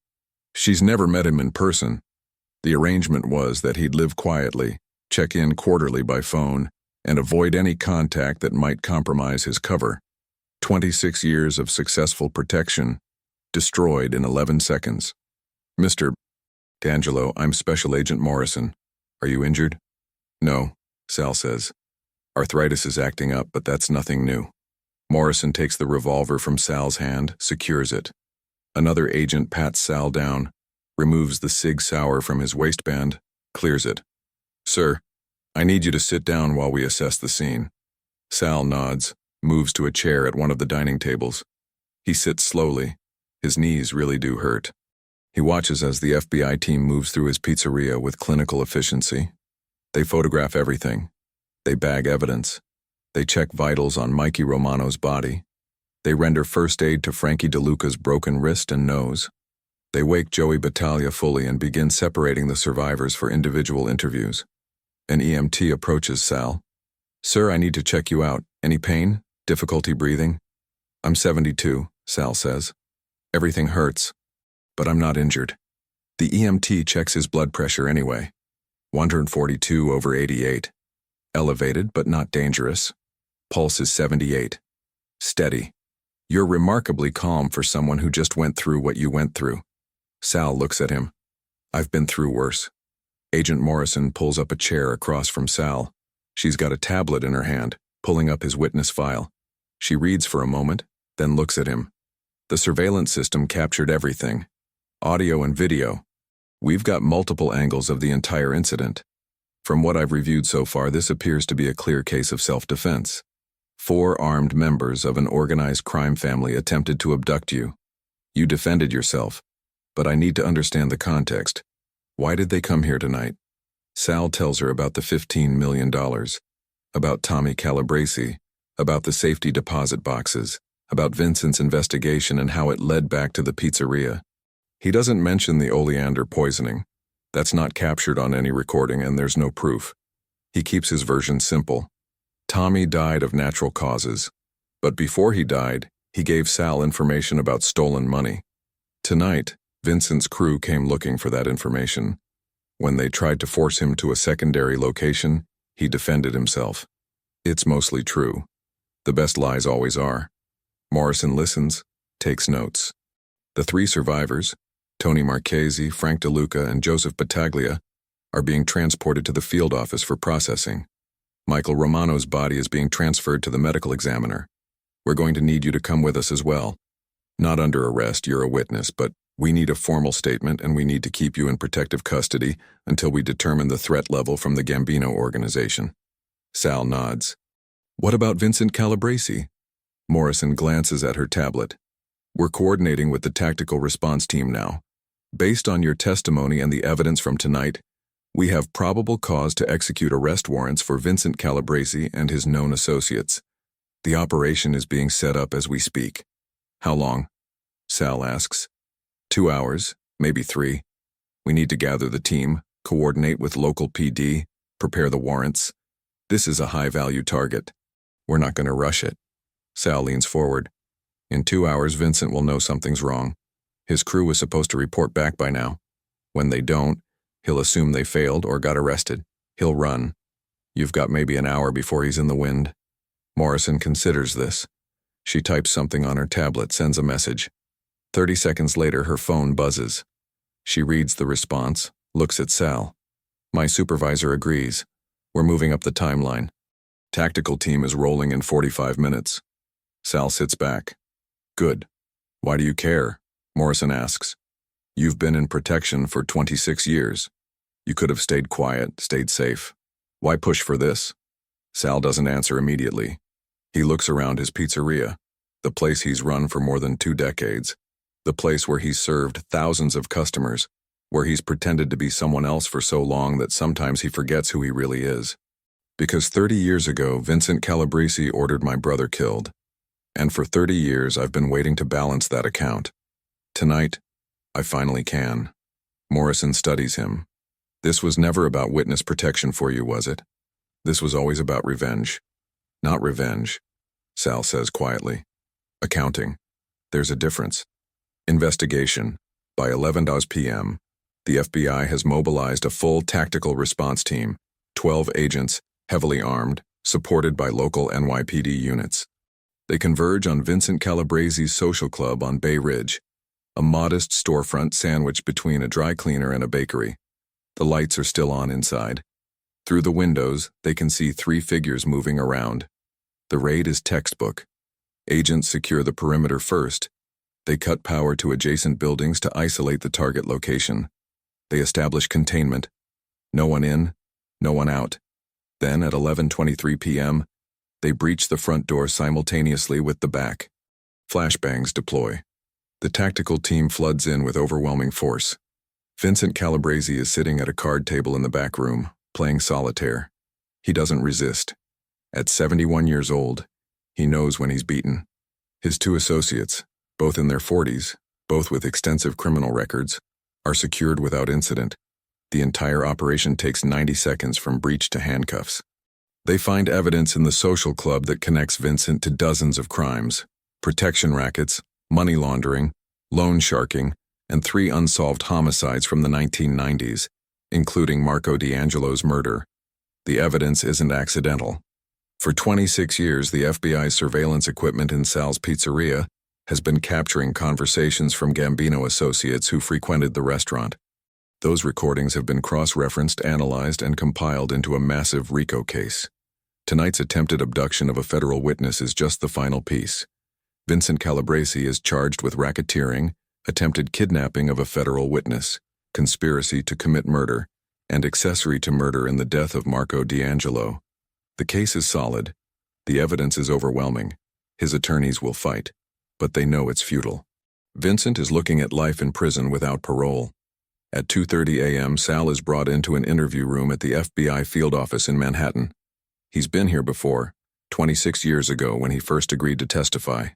She's never met him in person. The arrangement was that he'd live quietly, check in quarterly by phone, and avoid any contact that might compromise his cover. 26 years of successful protection, destroyed in 11 seconds. "Mr. D'Angelo, I'm Special Agent Morrison. Are you injured?" "No," Sal says. "Arthritis is acting up, but that's nothing new." Morrison takes the revolver from Sal's hand, secures it. Another agent pats Sal down, removes the Sig Sauer from his waistband, clears it. "Sir, I need you to sit down while we assess the scene." Sal nods, moves to a chair at one of the dining tables. He sits slowly. His knees really do hurt. He watches as the FBI team moves through his pizzeria with clinical efficiency. They photograph everything. They bag evidence. They check vitals on Mikey Romano's body. They render first aid to Frankie DeLuca's broken wrist and nose. They wake Joey Battaglia fully and begin separating the survivors for individual interviews. An EMT approaches Sal. "Sir, I need to check you out. Any pain? Difficulty breathing?" "I'm 72, Sal says. "Everything hurts, but I'm not injured." The EMT checks his blood pressure anyway. 142/88. Elevated, but not dangerous. Pulse is 78. Steady. "You're remarkably calm for someone who just went through what you went through." Sal looks at him. "I've been through worse." Agent Morrison pulls up a chair across from Sal. She's got a tablet in her hand, pulling up his witness file. She reads for a moment, then looks at him. "The surveillance system captured everything. Audio and video. We've got multiple angles of the entire incident. From what I've reviewed so far, this appears to be a clear case of self-defense. 4 armed members of an organized crime family attempted to abduct you. You defended yourself, but I need to understand the context. Why did they come here tonight?" Sal tells her about the $15 million, about Tommy Calabresi, about the safety deposit boxes, about Vincent's investigation and how it led back to the pizzeria. He doesn't mention the oleander poisoning. That's not captured on any recording and there's no proof. He keeps his version simple. Tommy died of natural causes, but before he died, he gave Sal information about stolen money. Tonight, Vincent's crew came looking for that information. When they tried to force him to a secondary location, he defended himself. It's mostly true. The best lies always are. Morrison listens, takes notes. The 3 survivors, Tony Marchese, Frank DeLuca, and Joseph Battaglia, are being transported to the field office for processing. Michael Romano's body is being transferred to the medical examiner. We're going to need you to come with us as well. Not under arrest, you're a witness, but we need a formal statement and we need to keep you in protective custody until we determine the threat level from the Gambino organization. Sal nods. What about Vincent Calabresi? Morrison glances at her tablet. We're coordinating with the tactical response team now. Based on your testimony and the evidence from tonight, we have probable cause to execute arrest warrants for Vincent Calabresi and his known associates. The operation is being set up as we speak. How long? Sal asks. 2 hours, maybe 3. We need to gather the team, coordinate with local PD, prepare the warrants. This is a high-value target. We're not going to rush it. Sal leans forward. In 2 hours, Vincent will know something's wrong. His crew is supposed to report back by now. When they don't, he'll assume they failed or got arrested. He'll run. You've got maybe an hour before he's in the wind. Morrison considers this. She types something on her tablet, sends a message. 30 seconds later, her phone buzzes. She reads the response, looks at Sal. My supervisor agrees. We're moving up the timeline. Tactical team is rolling in 45 minutes. Sal sits back. Good. Why do you care? Morrison asks. You've been in protection for 26 years. You could have stayed quiet, stayed safe. Why push for this? Sal doesn't answer immediately. He looks around his pizzeria, the place he's run for more than 2 decades, the place where he's served thousands of customers, where he's pretended to be someone else for so long that sometimes he forgets who he really is. Because 30 years ago, Vincent Calabrese ordered my brother killed. And for 30 years, I've been waiting to balance that account. Tonight, I finally can. Morrison studies him. This was never about witness protection for you, was it? This was always about revenge. Not revenge, Sal says quietly. Accounting. There's a difference. Investigation. By 11 p.m., the FBI has mobilized a full tactical response team, 12 agents, heavily armed, supported by local NYPD units. They converge on Vincent Calabrese's social club on Bay Ridge, a modest storefront sandwiched between a dry cleaner and a bakery. The lights are still on inside. Through the windows, they can see 3 figures moving around. The raid is textbook. Agents secure the perimeter first. They cut power to adjacent buildings to isolate the target location. They establish containment. No one in, no one out. Then, at 11:23 p.m., they breach the front door simultaneously with the back. Flashbangs deploy. The tactical team floods in with overwhelming force. Vincent Calabrese is sitting at a card table in the back room, playing solitaire. He doesn't resist. At 71 years old, he knows when he's beaten. His 2 associates, both in their 40s, both with extensive criminal records, are secured without incident. The entire operation takes 90 seconds from breach to handcuffs. They find evidence in the social club that connects Vincent to dozens of crimes: protection rackets, money laundering, loan sharking, and 3 unsolved homicides from the 1990s, including Marco D'Angelo's murder. The evidence isn't accidental. For 26 years, the FBI's surveillance equipment in Sal's pizzeria has been capturing conversations from Gambino associates who frequented the restaurant. Those recordings have been cross-referenced, analyzed, and compiled into a massive RICO case. Tonight's attempted abduction of a federal witness is just the final piece. Vincent Calabrese is charged with racketeering, attempted kidnapping of a federal witness, conspiracy to commit murder, and accessory to murder in the death of Marco D'Angelo. The case is solid. The evidence is overwhelming. His attorneys will fight, but they know it's futile. Vincent is looking at life in prison without parole. At 2:30 a.m., Sal is brought into an interview room at the FBI field office in Manhattan. He's been here before, 26 years ago when he first agreed to testify.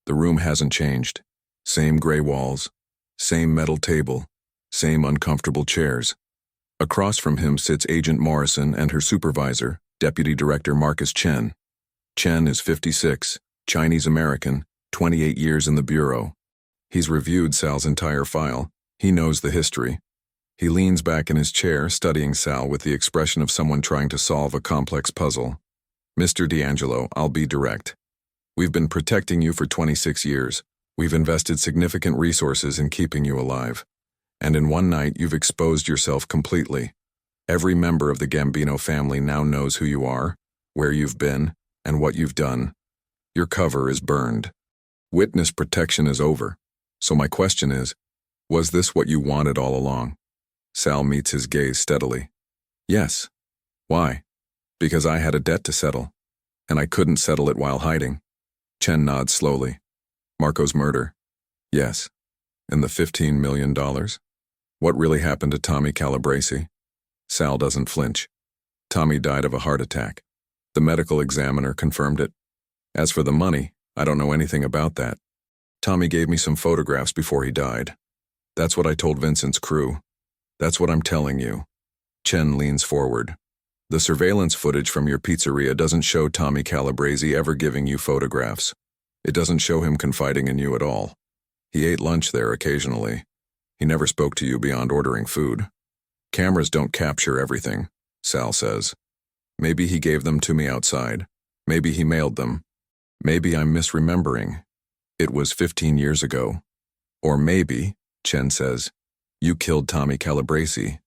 The room hasn't changed. Same gray walls, same metal table, same uncomfortable chairs. Across from him sits Agent Morrison and her supervisor, Deputy Director Marcus Chen. Chen is 56, Chinese-American, 28 years in the Bureau. He's reviewed Sal's entire file. He knows the history. He leans back in his chair, studying Sal with the expression of someone trying to solve a complex puzzle. Mr. D'Angelo, I'll be direct. We've been protecting you for 26 years. We've invested significant resources in keeping you alive. And in one night, you've exposed yourself completely. Every member of the Gambino family now knows who you are, where you've been, and what you've done. Your cover is burned. Witness protection is over. So my question is, was this what you wanted all along? Sal meets his gaze steadily. Yes. Why? Because I had a debt to settle, and I couldn't settle it while hiding. Chen nods slowly. Marco's murder. Yes. And the $15 million? What really happened to Tommy Calabrese? Sal doesn't flinch. Tommy died of a heart attack. The medical examiner confirmed it. As for the money, I don't know anything about that. Tommy gave me some photographs before he died. That's what I told Vincent's crew. That's what I'm telling you. Chen leans forward. The surveillance footage from your pizzeria doesn't show Tommy Calabrese ever giving you photographs. It doesn't show him confiding in you at all. He ate lunch there occasionally. He never spoke to you beyond ordering food. Cameras don't capture everything, Sal says. Maybe he gave them to me outside. Maybe he mailed them. Maybe I'm misremembering. It was 15 years ago. Or maybe, Chen says, you killed Tommy Calabresi.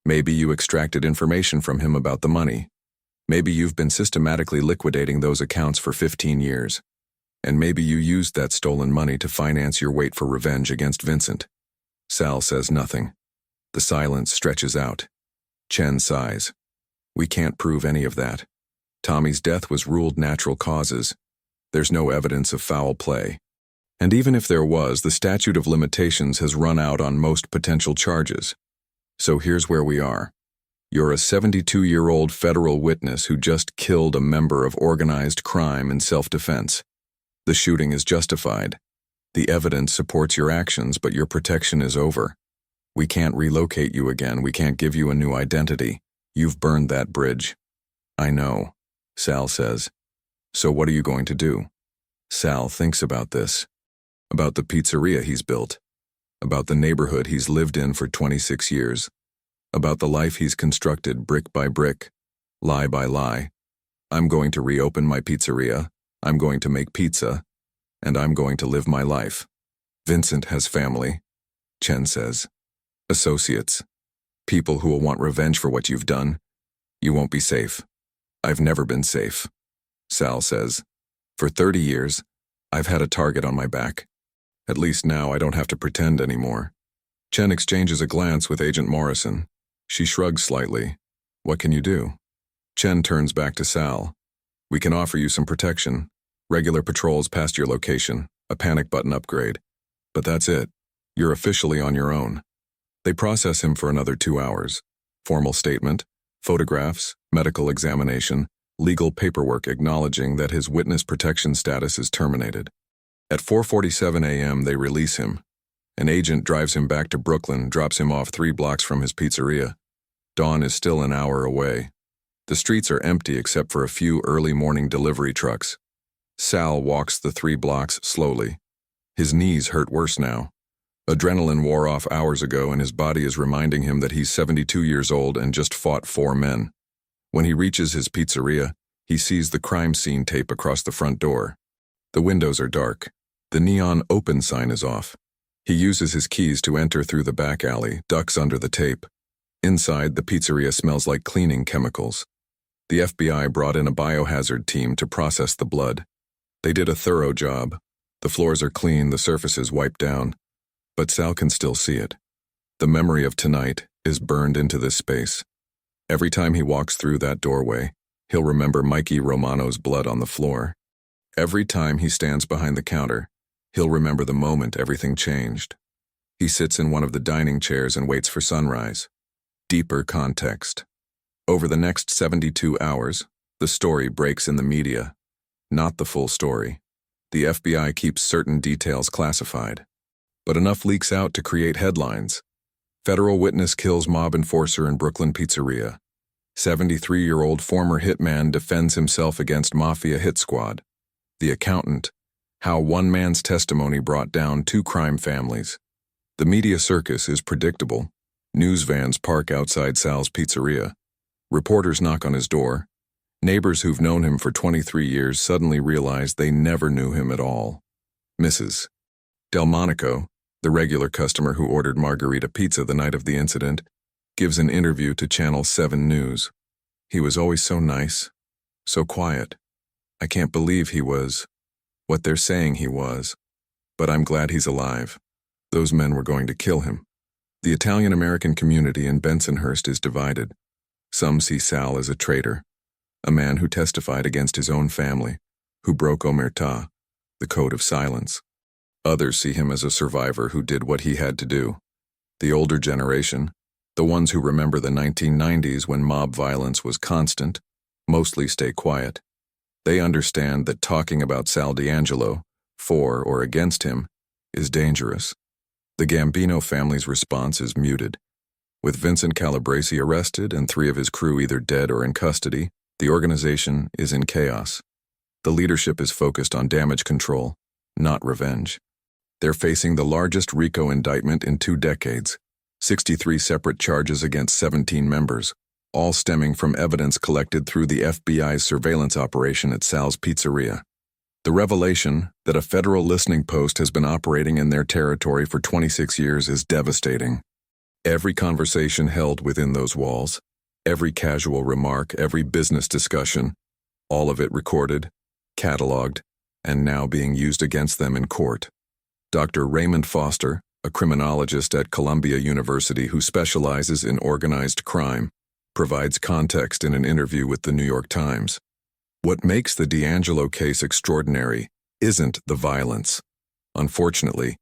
Maybe you extracted information from him about the money. Maybe you've been systematically liquidating those accounts for 15 years. And maybe you used that stolen money to finance your wait for revenge against Vincent. Sal says nothing. The silence stretches out. Chen sighs. We can't prove any of that. Tommy's death was ruled natural causes. There's no evidence of foul play. And even if there was, the statute of limitations has run out on most potential charges. So here's where we are. You're a 72-year-old federal witness who just killed a member of organized crime in self-defense. The shooting is justified. The evidence supports your actions, but your protection is over. We can't relocate you again. We can't give you a new identity. You've burned that bridge. I know, Sal says. So what are you going to do? Sal thinks about this. About the pizzeria he's built. About the neighborhood he's lived in for 26 years. About the life he's constructed brick by brick, lie by lie. I'm going to reopen my pizzeria. I'm going to make pizza. And I'm going to live my life. Vincent has family, Chen says. Associates. People who will want revenge for what you've done. You won't be safe. I've never been safe, Sal says. For 30 years, I've had a target on my back. At least now I don't have to pretend anymore. Chen exchanges a glance with Agent Morrison. She shrugs slightly. What can you do? Chen turns back to Sal. We can offer you some protection. Regular patrols past your location, a panic button upgrade. But that's it. You're officially on your own. They process him for another 2 hours. Formal statement, photographs, medical examination, legal paperwork acknowledging that his witness protection status is terminated. At 4:47 a.m. they release him. An agent drives him back to Brooklyn, drops him off 3 blocks from his pizzeria. Dawn is still an hour away. The streets are empty except for a few early morning delivery trucks. Sal walks the 3 blocks slowly. His knees hurt worse now. Adrenaline wore off hours ago and his body is reminding him that he's 72 years old and just fought 4 men. When he reaches his pizzeria, he sees the crime scene tape across the front door. The windows are dark. The neon open sign is off. He uses his keys to enter through the back alley, ducks under the tape. Inside, the pizzeria smells like cleaning chemicals. The FBI brought in a biohazard team to process the blood. They did a thorough job. The floors are clean, the surfaces wiped down. But Sal can still see it. The memory of tonight is burned into this space. Every time he walks through that doorway, he'll remember Mikey Romano's blood on the floor. Every time he stands behind the counter, he'll remember the moment everything changed. He sits in one of the dining chairs and waits for sunrise. Deeper context. Over the next 72 hours, the story breaks in the media. Not the full story. The FBI keeps certain details classified. But enough leaks out to create headlines. Federal witness kills mob enforcer in Brooklyn pizzeria. 73-year-old former hitman defends himself against mafia hit squad. The accountant. How one man's testimony brought down 2 crime families. The media circus is predictable. News vans park outside Sal's pizzeria. Reporters knock on his door. Neighbors who've known him for 23 years suddenly realize they never knew him at all. Mrs. Delmonico, the regular customer who ordered margarita pizza the night of the incident, gives an interview to Channel 7 News. He was always so nice, so quiet. I can't believe he was what they're saying he was. But I'm glad he's alive. Those men were going to kill him. The Italian-American community in Bensonhurst is divided. Some see Sal as a traitor, a man who testified against his own family, who broke omertà, the code of silence. Others see him as a survivor who did what he had to do. The older generation, the ones who remember the 1990s when mob violence was constant, mostly stay quiet. They understand that talking about Sal D'Angelo, for or against him, is dangerous. The Gambino family's response is muted. With Vincent Calabresi arrested and 3 of his crew either dead or in custody, the organization is in chaos. The leadership is focused on damage control, not revenge. They're facing the largest RICO indictment in 2 decades, 63 separate charges against 17 members, all stemming from evidence collected through the FBI's surveillance operation at Sal's pizzeria. The revelation that a federal listening post has been operating in their territory for 26 years is devastating. Every conversation held within those walls, every casual remark, every business discussion, all of it recorded, cataloged, and now being used against them in court. Dr. Raymond Foster, a criminologist at Columbia University who specializes in organized crime, provides context in an interview with the New York Times. What makes the D'Angelo case extraordinary isn't the violence. Unfortunately,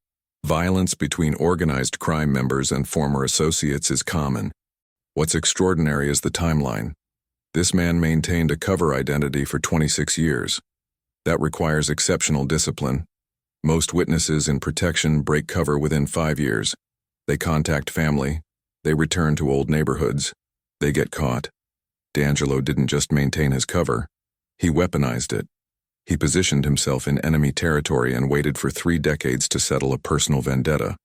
violence between organized crime members and former associates is common. What's extraordinary is the timeline. This man maintained a cover identity for 26 years. That requires exceptional discipline. Most witnesses in protection break cover within 5 years. They contact family. They return to old neighborhoods. They get caught. D'Angelo didn't just maintain his cover. He weaponized it. He positioned himself in enemy territory and waited for 3 decades to settle a personal vendetta.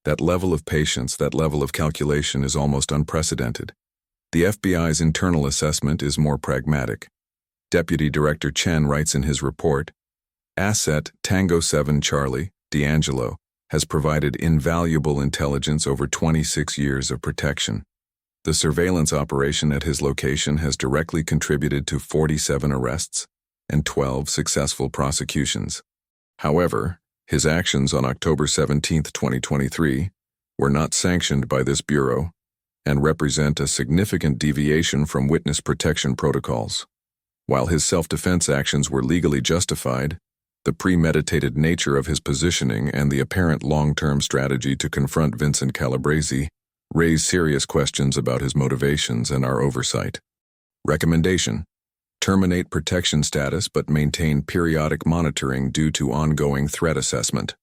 That level of patience, that level of calculation is almost unprecedented. The FBI's internal assessment is more pragmatic. Deputy Director Chen writes in his report, Asset Tango 7 Charlie, D'Angelo, has provided invaluable intelligence over 26 years of protection. The surveillance operation at his location has directly contributed to 47 arrests and 12 successful prosecutions. However, his actions on October 17, 2023, were not sanctioned by this bureau and represent a significant deviation from witness protection protocols. While his self-defense actions were legally justified, the premeditated nature of his positioning and the apparent long-term strategy to confront Vincent Calabrese raise serious questions about his motivations and our oversight. Recommendation: terminate protection status but maintain periodic monitoring due to ongoing threat assessment.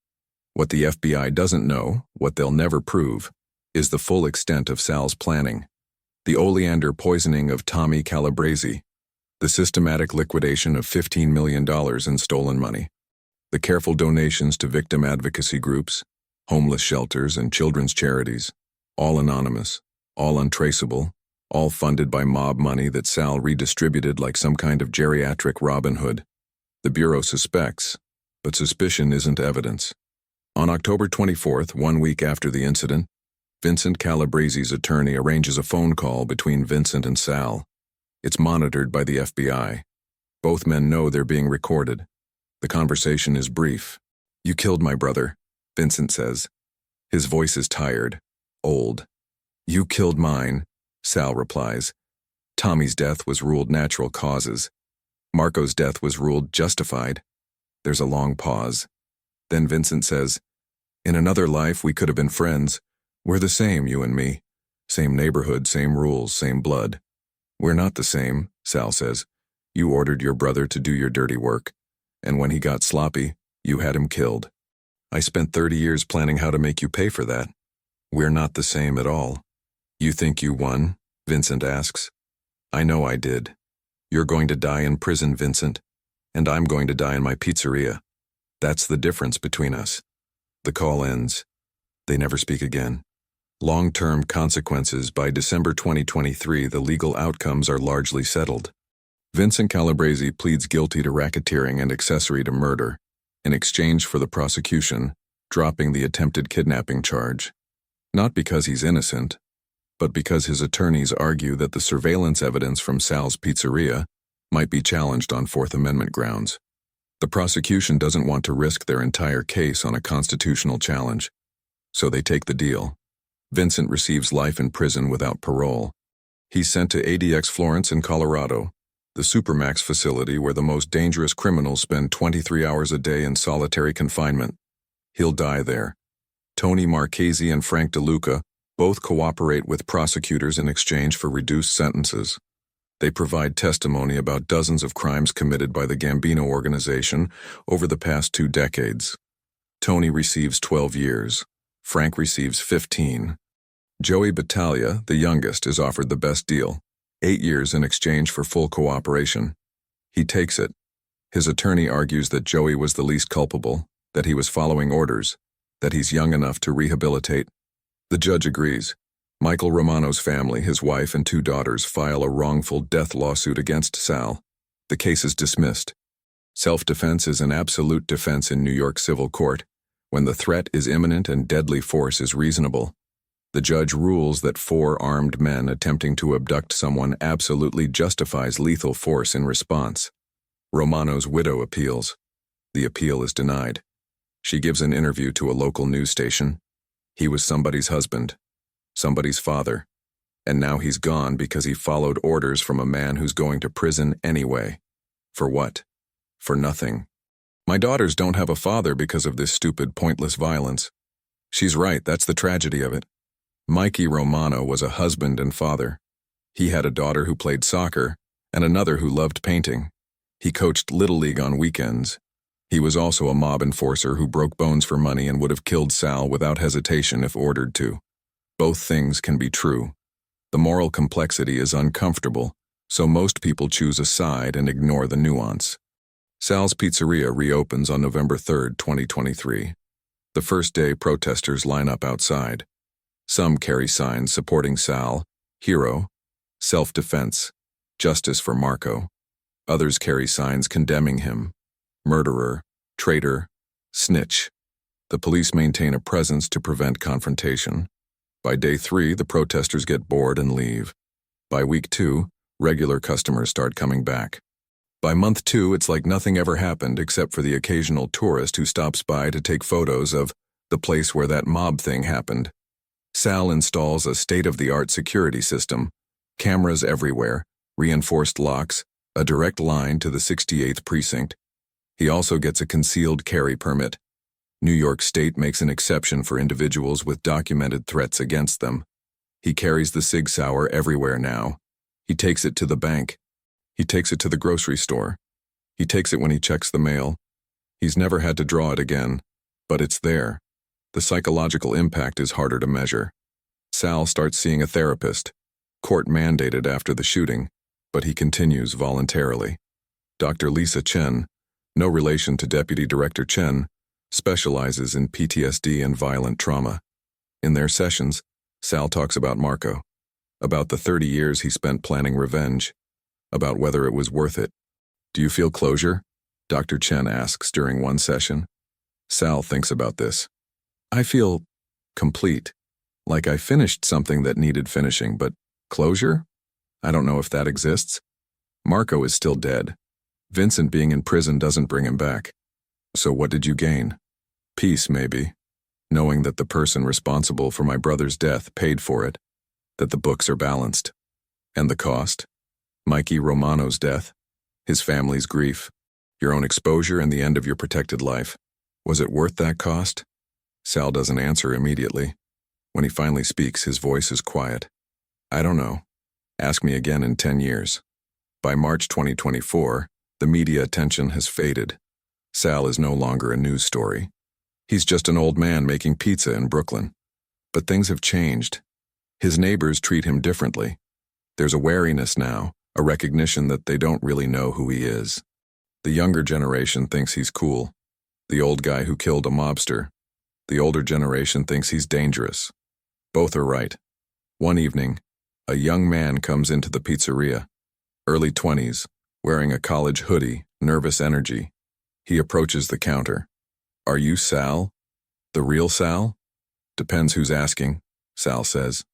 What the FBI doesn't know, what they'll never prove, is the full extent of Sal's planning. The oleander poisoning of Tommy Calabrese, the systematic liquidation of $15 million in stolen money, the careful donations to victim advocacy groups, homeless shelters, and children's charities, all anonymous, all untraceable, all funded by mob money that Sal redistributed like some kind of geriatric Robin Hood. The Bureau suspects, but suspicion isn't evidence. On October 24th, 1 week after the incident, Vincent Calabrese's attorney arranges a phone call between Vincent and Sal. It's monitored by the FBI. Both men know they're being recorded. The conversation is brief. "You killed my brother," Vincent says. His voice is tired, old. "You killed mine," Sal replies. "Tommy's death was ruled natural causes. Marco's death was ruled justified." There's a long pause. Then Vincent says, "In another life, we could have been friends. We're the same, you and me. Same neighborhood, same rules, same blood." "We're not the same," Sal says. "You ordered your brother to do your dirty work, and when he got sloppy, you had him killed. I spent 30 years planning how to make you pay for that. We're not the same at all." "You think you won?" Vincent asks. "I know I did. You're going to die in prison, Vincent, and I'm going to die in my pizzeria. That's the difference between us." The call ends. They never speak again. Long-term consequences: by December 2023, the legal outcomes are largely settled. Vincent Calabrese pleads guilty to racketeering and accessory to murder, in exchange for the prosecution dropping the attempted kidnapping charge. Not because he's innocent, but because his attorneys argue that the surveillance evidence from Sal's pizzeria might be challenged on Fourth Amendment grounds. The prosecution doesn't want to risk their entire case on a constitutional challenge, so they take the deal. Vincent receives life in prison without parole. He's sent to ADX Florence in Colorado, the Supermax facility where the most dangerous criminals spend 23 hours a day in solitary confinement. He'll die there. Tony Marchese and Frank DeLuca both cooperate with prosecutors in exchange for reduced sentences. They provide testimony about dozens of crimes committed by the Gambino organization over the past 2 decades. Tony receives 12 years. Frank receives 15. Joey Battaglia, the youngest, is offered the best deal, 8 years in exchange for full cooperation. He takes it. His attorney argues that Joey was the least culpable, that he was following orders, that he's young enough to rehabilitate. The judge agrees. Michael Romano's family, his wife and 2 daughters, file a wrongful death lawsuit against Sal. The case is dismissed. Self-defense is an absolute defense in New York civil court, when the threat is imminent and deadly force is reasonable. The judge rules that 4 armed men attempting to abduct someone absolutely justifies lethal force in response. Romano's widow appeals. The appeal is denied. She gives an interview to a local news station. He was somebody's husband, somebody's father, and now he's gone because he followed orders from a man who's going to prison anyway. For what? For nothing. My daughters don't have a father because of this stupid, pointless violence. She's right, that's the tragedy of it. Mikey Romano was a husband and father. He had a daughter who played soccer and another who loved painting. He coached Little League on weekends. He was also a mob enforcer who broke bones for money and would have killed Sal without hesitation if ordered to. Both things can be true. The moral complexity is uncomfortable, so most people choose a side and ignore the nuance. Sal's Pizzeria reopens on November 3, 2023. The first day, protesters line up outside. Some carry signs supporting Sal, hero, self-defense, justice for Marco. Others carry signs condemning him, murderer, traitor, snitch. The police maintain a presence to prevent confrontation. By day 3, the protesters get bored and leave. By week 2, regular customers start coming back. By month 2, it's like nothing ever happened except for the occasional tourist who stops by to take photos of the place where that mob thing happened. Sal installs a state-of-the-art security system, cameras everywhere, reinforced locks, a direct line to the 68th precinct. He also gets a concealed carry permit. New York State makes an exception for individuals with documented threats against them. He carries the Sig Sauer everywhere now. He takes it to the bank. He takes it to the grocery store. He takes it when he checks the mail. He's never had to draw it again, but it's there. The psychological impact is harder to measure. Sal starts seeing a therapist, court-mandated after the shooting, but he continues voluntarily. Dr. Lisa Chen, no relation to Deputy Director Chen, specializes in PTSD and violent trauma. In their sessions, Sal talks about Marco, about the 30 years he spent planning revenge, about whether it was worth it. Do you feel closure? Dr. Chen asks during one session. Sal thinks about this. I feel complete, like I finished something that needed finishing, but closure? I don't know if that exists. Marco is still dead. Vincent being in prison doesn't bring him back. So what did you gain? Peace, maybe. Knowing that the person responsible for my brother's death paid for it, that the books are balanced. And the cost? Mikey Romano's death, his family's grief, your own exposure and the end of your protected life. Was it worth that cost? Sal doesn't answer immediately. When he finally speaks, his voice is quiet. I don't know. Ask me again in 10 years. By March 2024, the media attention has faded. Sal is no longer a news story. He's just an old man making pizza in Brooklyn. But things have changed. His neighbors treat him differently. There's a wariness now, a recognition that they don't really know who he is. The younger generation thinks he's cool. The old guy who killed a mobster. The older generation thinks he's dangerous. Both are right. One evening, a young man comes into the pizzeria, early 20s, wearing a college hoodie, nervous energy. He approaches the counter. Are you Sal? The real Sal? Depends who's asking, Sal says.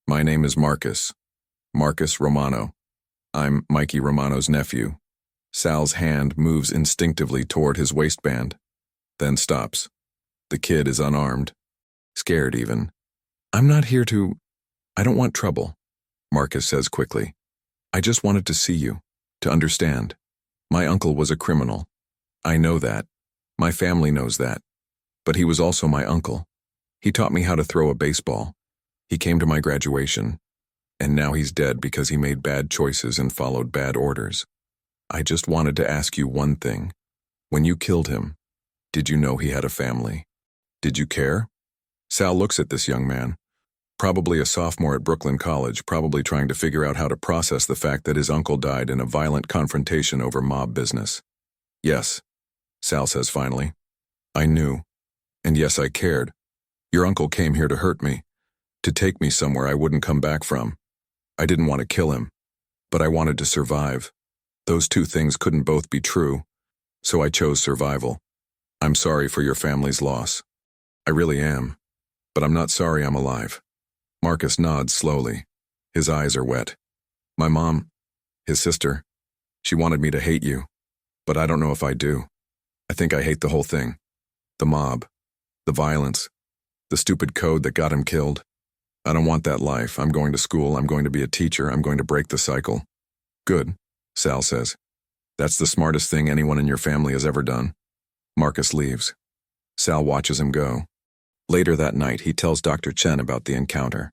My name is Marcus. Marcus Romano. I'm Mikey Romano's nephew. Sal's hand moves instinctively toward his waistband, then stops. The kid is unarmed, scared even. I don't want trouble, Marcus says quickly. I just wanted to see you, to understand. My uncle was a criminal. I know that. My family knows that. But he was also my uncle. He taught me how to throw a baseball. He came to my graduation. And now he's dead because he made bad choices and followed bad orders. I just wanted to ask you one thing. When you killed him, did you know he had a family? Did you care? Sal looks at this young man, probably a sophomore at Brooklyn College, probably trying to figure out how to process the fact that his uncle died in a violent confrontation over mob business. Yes, Sal says finally. I knew. And yes, I cared. Your uncle came here to hurt me, to take me somewhere I wouldn't come back from. I didn't want to kill him, but I wanted to survive. Those two things couldn't both be true. So I chose survival. I'm sorry for your family's loss. I really am. But I'm not sorry I'm alive. Marcus nods slowly. His eyes are wet. My mom, his sister, she wanted me to hate you. But I don't know if I do. I think I hate the whole thing. The mob. The violence. The stupid code that got him killed. I don't want that life. I'm going to school. I'm going to be a teacher. I'm going to break the cycle. Good, Sal says. That's the smartest thing anyone in your family has ever done. Marcus leaves. Sal watches him go. Later that night, he tells Dr. Chen about the encounter.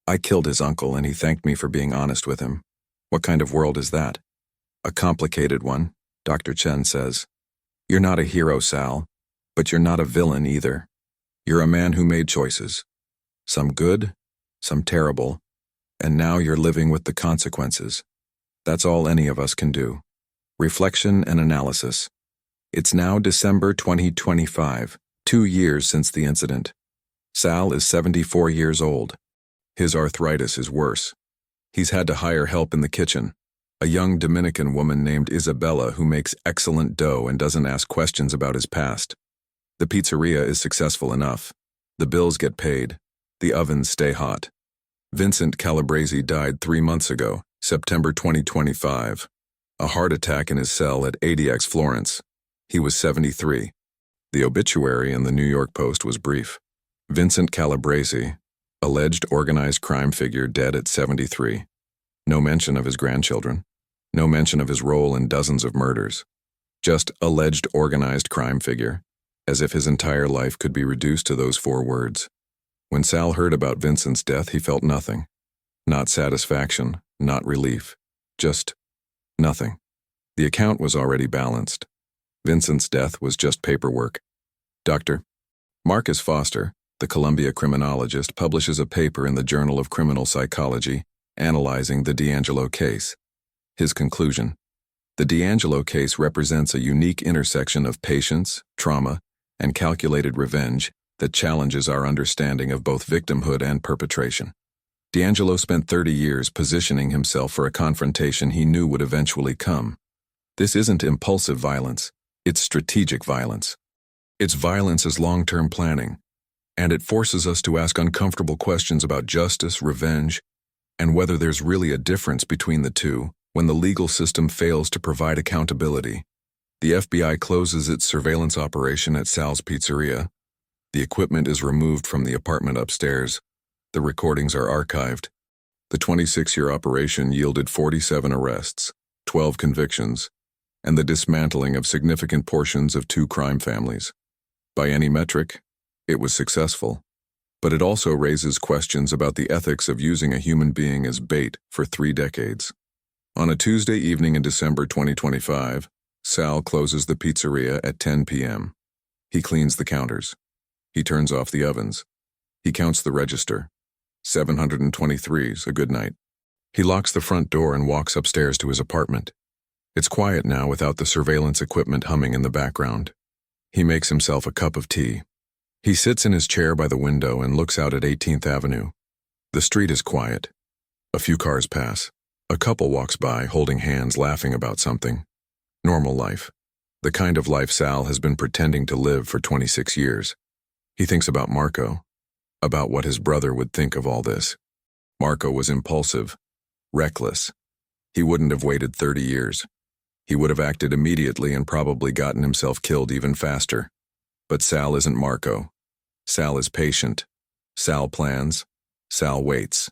I killed his uncle and he thanked me for being honest with him. What kind of world is that? A complicated one, Dr. Chen says. You're not a hero, Sal, but you're not a villain either. You're a man who made choices. Some good, some terrible, and now you're living with the consequences. That's all any of us can do. Reflection and analysis. It's now December 2025, 2 years since the incident. Sal is 74 years old. His arthritis is worse. He's had to hire help in the kitchen. A young Dominican woman named Isabella who makes excellent dough and doesn't ask questions about his past. The pizzeria is successful enough. The bills get paid. The ovens stay hot. Vincent Calabrese died 3 months ago, September 2025. A heart attack in his cell at ADX Florence. He was 73. The obituary in the New York Post was brief. Vincent Calabrese, alleged organized crime figure, dead at 73. No mention of his grandchildren. No mention of his role in dozens of murders. Just alleged organized crime figure, as if his entire life could be reduced to those 4 words. When Sal heard about Vincent's death, he felt nothing. Not satisfaction, not relief. Just nothing. The account was already balanced. Vincent's death was just paperwork. Dr. Marcus Foster, the Columbia criminologist, publishes a paper in the Journal of Criminal Psychology analyzing the D'Angelo case. His conclusion: the D'Angelo case represents a unique intersection of patience, trauma, and calculated revenge that challenges our understanding of both victimhood and perpetration. D'Angelo spent 30 years positioning himself for a confrontation he knew would eventually come. This isn't impulsive violence, it's strategic violence. Its violence is long-term planning, and it forces us to ask uncomfortable questions about justice, revenge, and whether there's really a difference between the two when the legal system fails to provide accountability. The FBI closes its surveillance operation at Sal's Pizzeria. The equipment is removed from the apartment upstairs. The recordings are archived. The 26-year operation yielded 47 arrests, 12 convictions, and the dismantling of significant portions of 2 crime families. By any metric, it was successful, but it also raises questions about the ethics of using a human being as bait for 3 decades. On a Tuesday evening in December 2025, Sal closes the pizzeria at 10 p.m. He cleans the counters. He turns off the ovens. He counts the register. 723's a good night. He locks the front door and walks upstairs to his apartment. It's quiet now without the surveillance equipment humming in the background. He makes himself a cup of tea. He sits in his chair by the window and looks out at 18th Avenue. The street is quiet. A few cars pass. A couple walks by, holding hands, laughing about something. Normal life. The kind of life Sal has been pretending to live for 26 years. He thinks about Marco, about what his brother would think of all this. Marco was impulsive, reckless. He wouldn't have waited 30 years. He would have acted immediately and probably gotten himself killed even faster. But Sal isn't Marco. Sal is patient. Sal plans. Sal waits.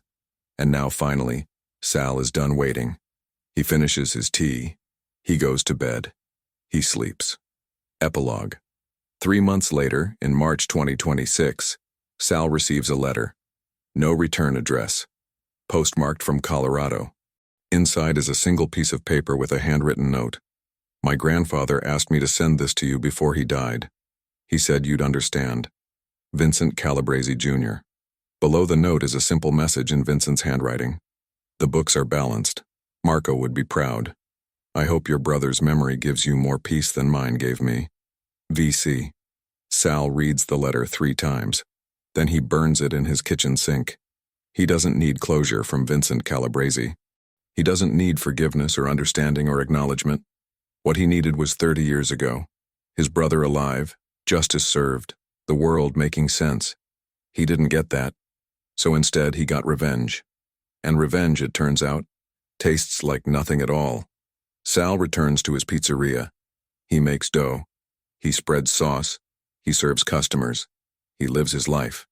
And now finally, Sal is done waiting. He finishes his tea. He goes to bed. He sleeps. Epilogue. 3 months later, in March 2026, Sal receives a letter. No return address. Postmarked from Colorado. Inside is a single piece of paper with a handwritten note. My grandfather asked me to send this to you before he died. He said you'd understand. Vincent Calabrese Jr. Below the note is a simple message in Vincent's handwriting. The books are balanced. Marco would be proud. I hope your brother's memory gives you more peace than mine gave me. VC. Sal reads the letter 3 times. Then he burns it in his kitchen sink. He doesn't need closure from Vincent Calabrese. He doesn't need forgiveness or understanding or acknowledgement. What he needed was 30 years ago. His brother alive, justice served, the world making sense. He didn't get that. So instead he got revenge. And revenge, it turns out, tastes like nothing at all. Sal returns to his pizzeria. He makes dough. He spreads sauce. He serves customers. He lives his life.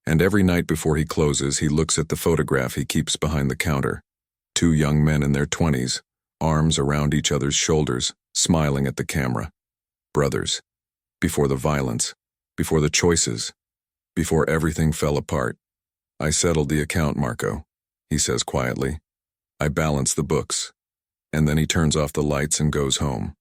And every night before he closes, he looks at the photograph he keeps behind the counter. Two young men in their 20s, arms around each other's shoulders, smiling at the camera. Brothers. Before the violence. Before the choices. Before everything fell apart. I settled the account, Marco, he says quietly. I balance the books. And then he turns off the lights and goes home.